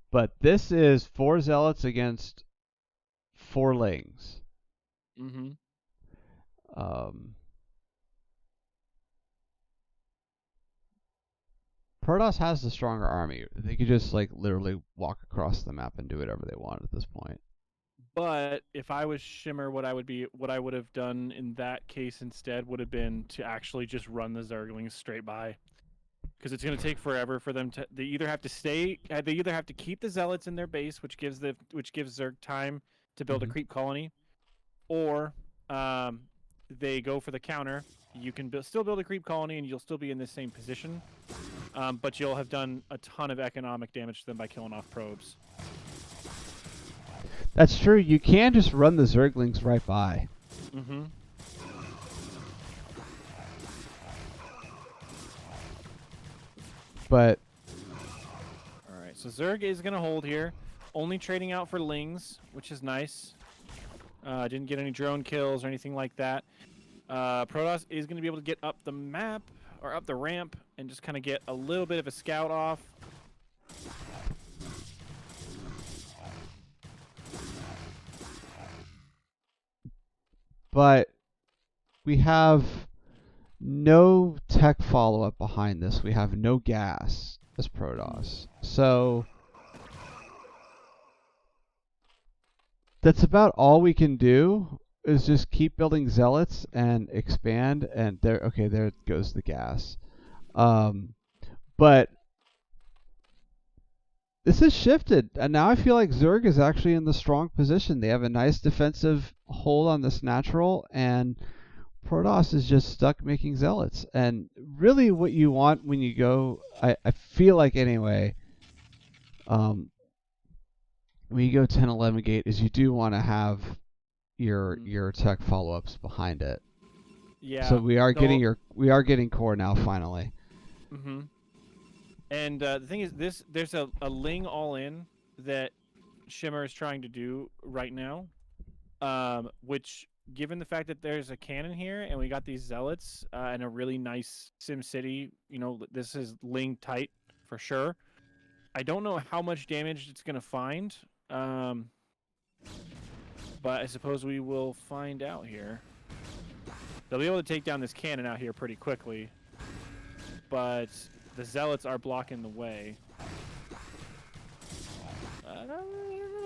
But this is 4 zealots against 4 lings. Mm-hmm. Protoss has the stronger army. They could just like literally walk across the map and do whatever they want at this point. But if I was Shimmer, what I would have done in that case instead would have been to actually just run the Zerglings straight by, because it's going to take forever for them to. They either have to stay. They either have to keep the zealots in their base, which gives Zerg time to build a creep colony, or they go for the counter. You can still build a creep colony, and you'll still be in the same position, but you'll have done a ton of economic damage to them by killing off probes. That's true. You can just run the Zerglings right by. Mm-hmm. But All right, so Zerg is going to hold here, only trading out for lings, which is nice. Didn't get any drone kills or anything like that. Protoss is going to be able to get up the map, or up the ramp, and just kind of get a little bit of a scout off. but we have no tech follow-up behind this. We have no gas as Protoss. So that's about all we can do, is just keep building zealots and expand, and there goes the gas. But this has shifted, and now I feel like Zerg is actually in the strong position. They have a nice defensive hold on this natural, and Protoss is just stuck making zealots. And really what you want when you go, I feel like anyway, when you go 10-11 gate, is you do want to have your tech follow-ups behind it. Yeah. So we are getting core now finally. Mm-hmm. And the thing is, there's a ling all in that Shimmer is trying to do right now, which, given the fact that there's a cannon here and we got these zealots and a really nice Sim City, this is ling tight for sure. I don't know how much damage it's gonna find, but I suppose we will find out here. They'll be able to take down this cannon out here pretty quickly, but the zealots are blocking the way.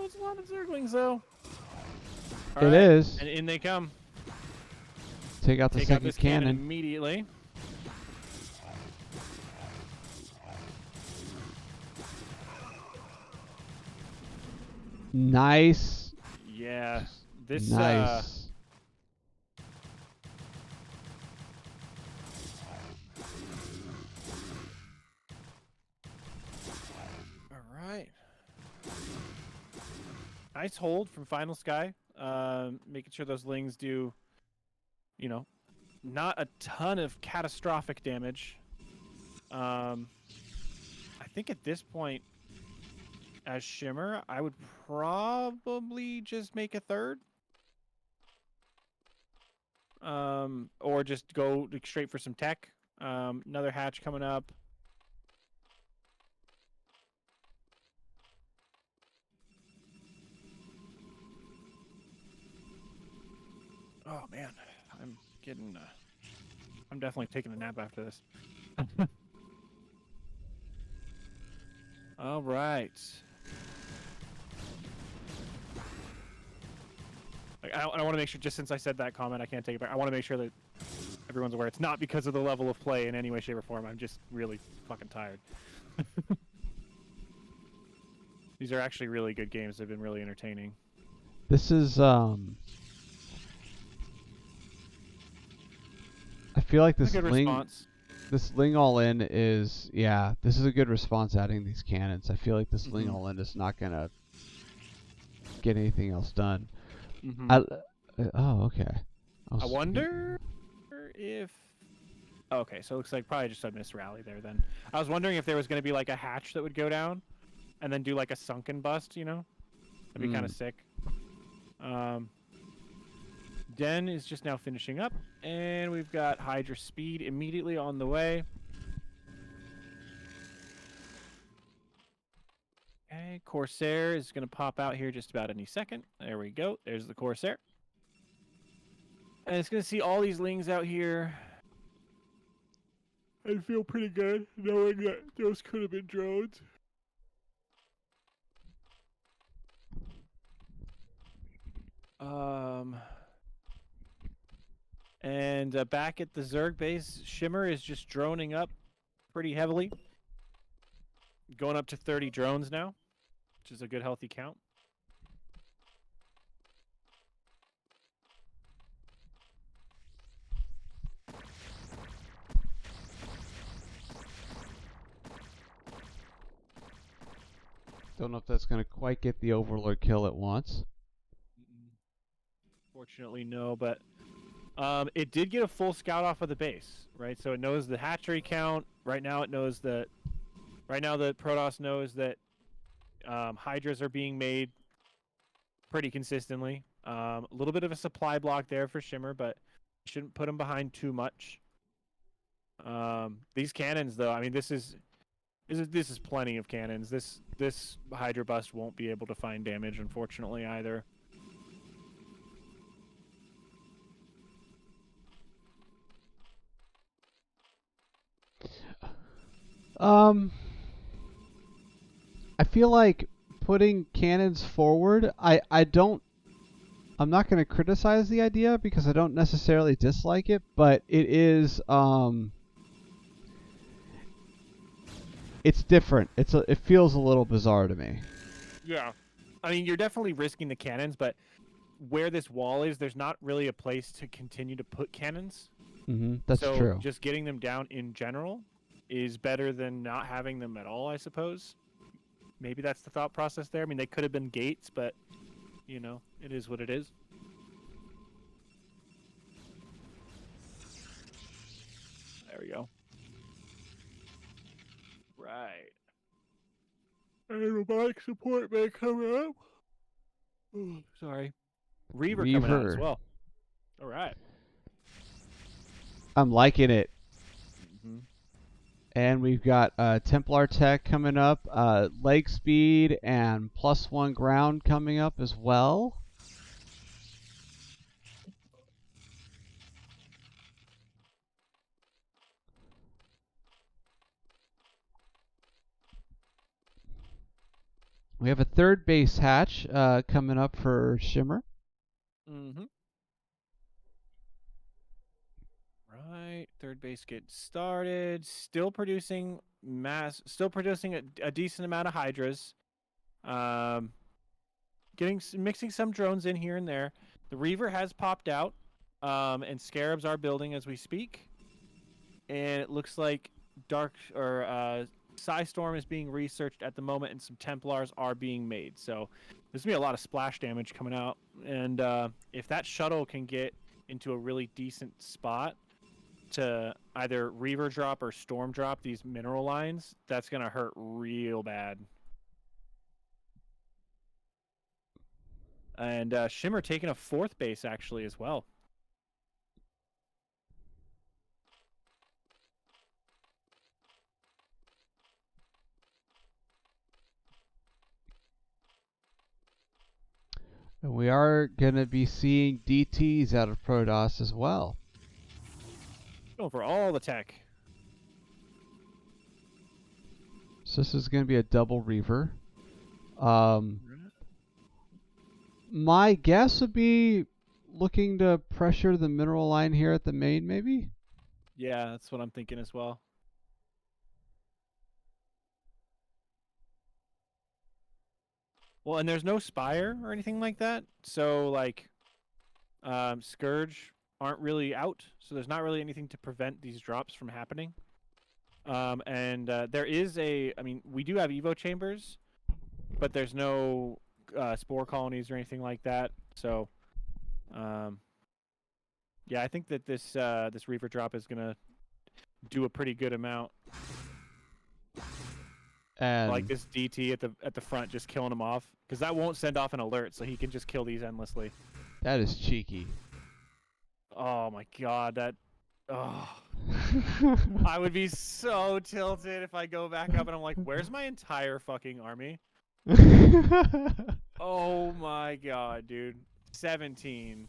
It's a lot of Zerglings, though. All right. It is. And in they come. Take out the Take out second this cannon cannon. immediately. Nice. Yeah. This Nice. All right. Nice hold from Final Sky. Making sure those lings do, not a ton of catastrophic damage. I think at this point, as Shimmer, I would probably just make a third. Or just go straight for some tech. Another hatch coming up. Oh man, I'm getting. I'm definitely taking a nap after this. All right. I want to make sure, just since I said that comment, I can't take it back. I want to make sure that everyone's aware. It's not because of the level of play in any way, shape, or form. I'm just really fucking tired. These are actually really good games. They've been really entertaining. This is I feel like That's a good response. this Ling All In is, yeah, this is a good response adding these cannons. I feel like this Ling All In is not gonna get anything else done. Oh, okay. I wonder if. Okay, so it looks like probably just a missed rally there then. I was wondering if there was going to be like a hatch that would go down and then do like a sunken bust, you know? That'd be kind of sick. Den is just now finishing up, and we've got Hydra Speed immediately on the way. Okay, Corsair is going to pop out here just about any second. There we go. There's the Corsair. And it's going to see all these Lings out here. I feel pretty good knowing that those could have been drones. And back at the Zerg base, Shimmer is just droning up pretty heavily. Going up to 30 drones now, which is a good healthy count. Don't know if that's going to quite get the Overlord kill at once. Fortunately, no, but it did get a full scout off of the base, right? So it knows the hatchery count. Right now it knows that... Right now the Protoss knows that Hydras are being made pretty consistently. A little bit of a supply block there for Shimmer, but shouldn't put him behind too much. These cannons, though, I mean, this is plenty of cannons. This Hydra bust won't be able to find damage, unfortunately, either. I feel like putting cannons forward, I'm not going to criticize the idea because I don't necessarily dislike it, but it is it's different. It feels a little bizarre to me. Yeah. I mean, you're definitely risking the cannons, but where this wall is, there's not really a place to continue to put cannons. That's so true. Just getting them down in general is better than not having them at all, I suppose. Maybe that's the thought process there. I mean, they could have been gates, but, you know, it is what it is. There we go. Right. And robotic support may come up. Oh, sorry. Reaver coming out as well. All right. I'm liking it. And we've got Templar Tech coming up, leg speed and +1 ground coming up as well. We have a third base hatch coming up for Shimmer. Right, third base gets started. Still producing a decent amount of Hydras. Mixing some drones in here and there. The Reaver has popped out, and Scarabs are building as we speak. And it looks like Psystorm is being researched at the moment, and some Templars are being made. So there's gonna be a lot of splash damage coming out, and if that shuttle can get into a really decent spot to either Reaver drop or Storm drop these mineral lines, that's gonna hurt real bad. And Shimmer taking a fourth base actually as well. And we are going to be seeing DTs out of Protoss as well. Going for all the tech. So this is going to be a double Reaver. My guess would be looking to pressure the mineral line here at the main, maybe? Yeah, that's what I'm thinking as well. Well, and there's no Spire or anything like that, so like, Scourge aren't really out, so there's not really anything to prevent these drops from happening. And there is I mean, we do have Evo chambers, but there's no spore colonies or anything like that. So, yeah, I think that this Reaver drop is gonna do a pretty good amount. And Like this DT at the front, just killing him off, because that won't send off an alert, so he can just kill these endlessly. that is cheeky. Oh my god, that. Oh. I would be so tilted if I go back up and I'm like, where's my entire fucking army? Oh my god, dude. 17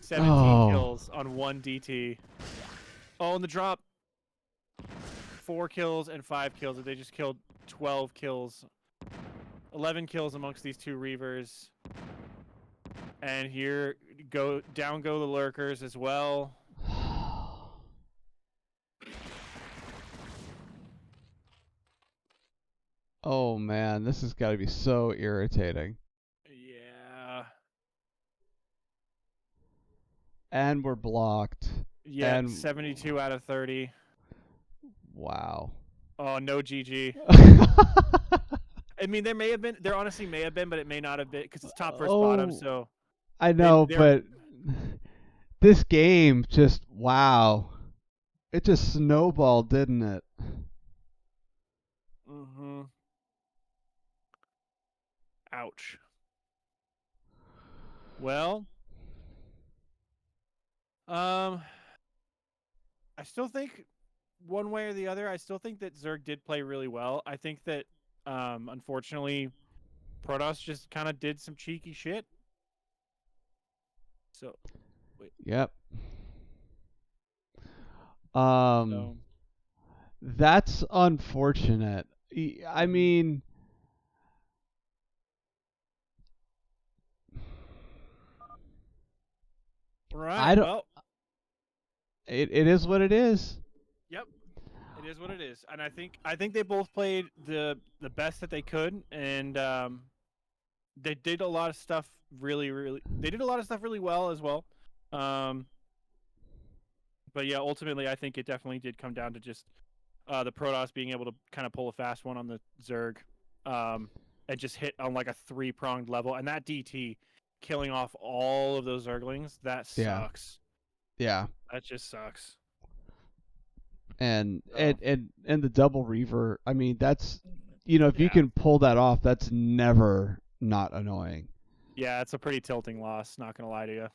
kills on one DT. Oh, and the drop. 4 kills and 5 kills. They just killed 12 kills. 11 kills amongst these two Reavers. And here down go the lurkers as well. Oh man, this has got to be so irritating. Yeah. And we're blocked. Yeah, And 72 out of 30. wow. Oh, no GG. I mean, there honestly may have been, but it may not have been, because it's top versus bottom, so. I know, but this game just, wow. It just snowballed, didn't it? Mm-hmm. Ouch. Well, I still think one way or the other, I still think that Zerg did play really well. I think that, unfortunately, Protoss just kind of did some cheeky shit. So, wait. Yep. So, That's unfortunate. I mean, right. Well, it is what it is. yep. It is what it is. And I think they both played the best that they could, and they did a lot of stuff really well as well. But yeah, ultimately I think it definitely did come down to just the Protoss being able to kind of pull a fast one on the Zerg, and just hit on like a 3-pronged level, and that DT killing off all of those Zerglings, that sucks. Yeah. That just sucks. And the double Reaver, I mean, that's, if you can pull that off, that's never not annoying. Yeah, it's a pretty tilting loss, not gonna lie to you.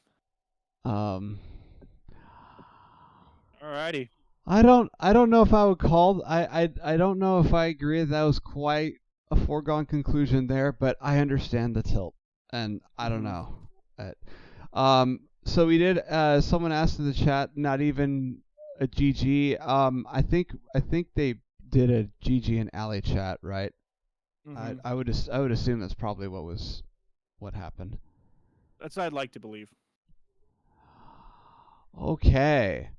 Alrighty. I don't know if I would call, I don't know if I agree that was quite a foregone conclusion there, but I understand the tilt, and I don't know. So we did, someone asked in the chat, not even a GG. I think they did a GG in alley chat, right? Mm-hmm. I would assume that's probably what happened. That's what I'd like to believe. Okay.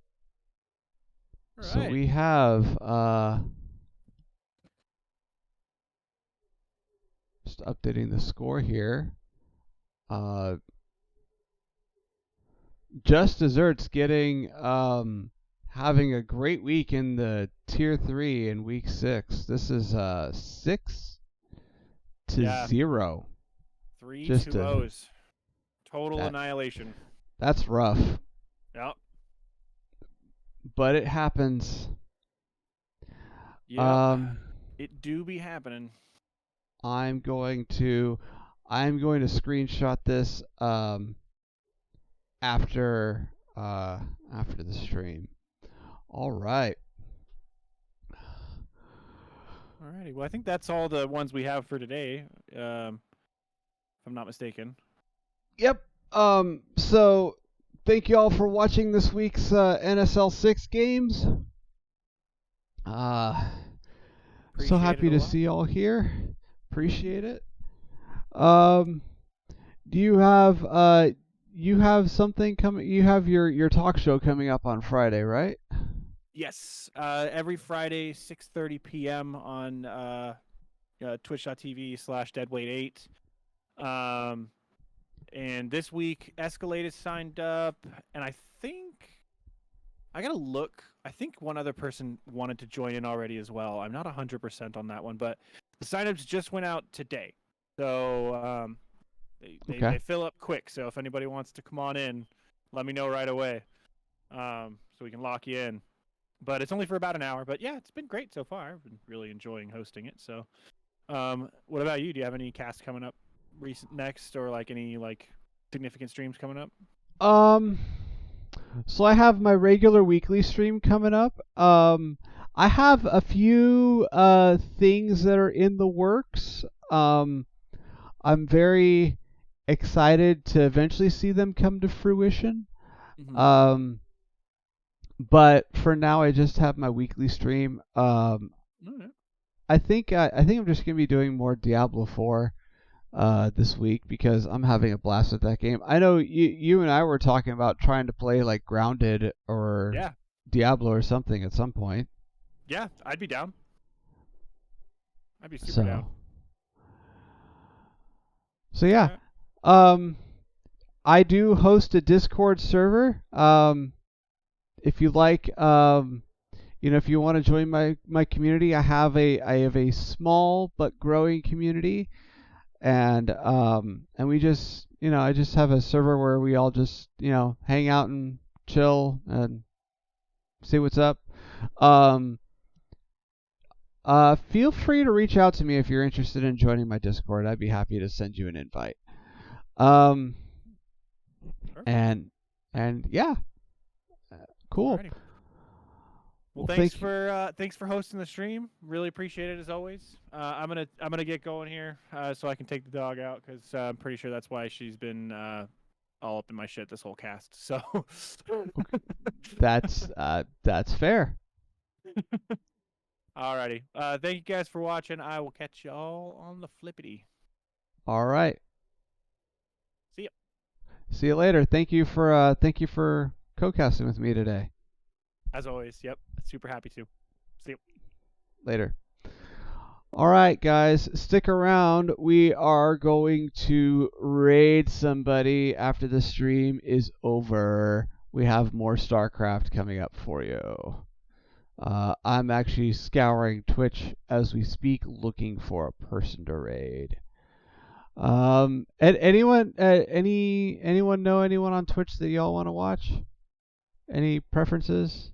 All So right. we have just updating the score here. Just Desserts getting having a great week in the tier 3 in week 6. This is 6-0. 3 Just 2-0s. Total annihilation. That's rough. Yep. But it happens. Yeah. It do be happening. I'm going to screenshot this after the stream. All right. Alrighty. Well, I think that's all the ones we have for today. If I'm not mistaken. Yep. So thank you all for watching this week's NSL6 games. So happy to see y'all here. Appreciate it. Do you have something coming? You have your talk show coming up on Friday, right? Yes. Every Friday, 6:30 p.m. on twitch.tv/deadweight8. And this week, Escalade is signed up, and I think I gotta look. I think one other person wanted to join in already as well. I'm not 100% on that one, but the signups just went out today, so they fill up quick. So if anybody wants to come on in, let me know right away, so we can lock you in. But it's only for about an hour. But yeah, it's been great so far. I've been really enjoying hosting it. So, what about you? Do you have any casts coming up next, or like any like significant streams coming up? So I have my regular weekly stream coming up. I have a few things that are in the works. I'm very excited to eventually see them come to fruition. Mm-hmm. But for now, I just have my weekly stream. Okay. I think I'm just gonna be doing more Diablo 4 this week because I'm having a blast with that game. I know you and I were talking about trying to play like Grounded or Yeah. Diablo or something at some point. Yeah, I'd be down. I'd be super down. So yeah. I do host a Discord server. If you like, if you want to join my community, I have a small but growing community, and we just I just have a server where we all just hang out and chill and see what's up. Feel free to reach out to me if you're interested in joining my Discord. I'd be happy to send you an invite. Sure. And yeah, cool. Alrighty. Well, thanks for hosting the stream. Really appreciate it as always. I'm gonna get going here so I can take the dog out because I'm pretty sure that's why she's been all up in my shit this whole cast. So that's fair. Alrighty. Thank you guys for watching. I will catch you all on the flippity. All right. See ya. See you later. Thank you for co-casting with me today. As always, yep. Super happy to. See you. Later. All right, guys, stick around. We are going to raid somebody after the stream is over. We have more StarCraft coming up for you. I'm actually scouring Twitch as we speak, looking for a person to raid. Anyone know anyone on Twitch that y'all want to watch? Any preferences?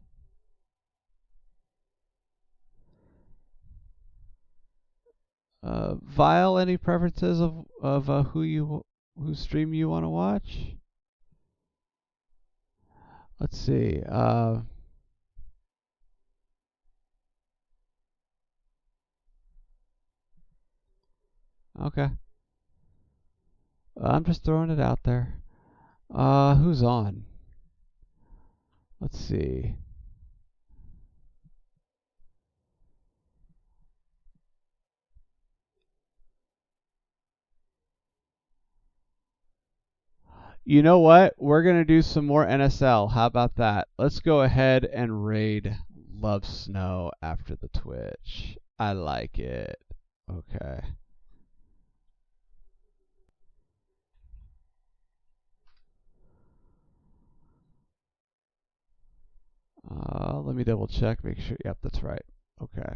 Vile, any preferences of whose stream you want to watch? Let's see. Okay. I'm just throwing it out there. Who's on? Let's see. You know what? We're going to do some more NSL. How about that? Let's go ahead and raid Love Snow after the Twitch. I like it. Okay. Let me double check, make sure. Yep, that's right. Okay.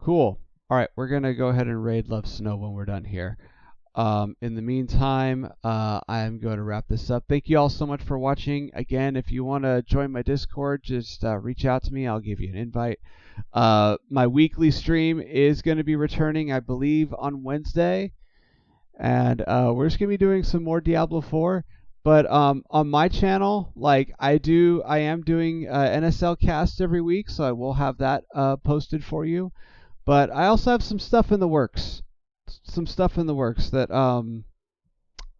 Cool. All right, we're going to go ahead and raid Love Snow when we're done here. In the meantime, I'm going to wrap this up. Thank you all so much for watching. Again, if you want to join my Discord, just reach out to me. I'll give you an invite. My weekly stream is going to be returning, I believe, on Wednesday. And we're just going to be doing some more Diablo 4. But on my channel, like I am doing NSL cast every week, so I will have that posted for you. But I also have some stuff in the works. That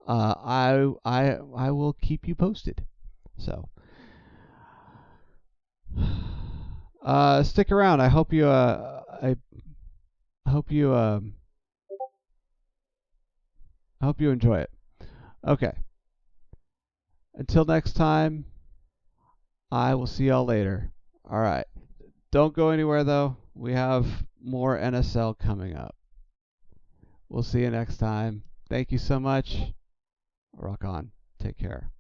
I will keep you posted. So stick around. I hope you enjoy it. Okay. Until next time, I will see y'all later. All right. Don't go anywhere though. We have more NSL coming up. We'll see you next time. Thank you so much. Rock on. Take care.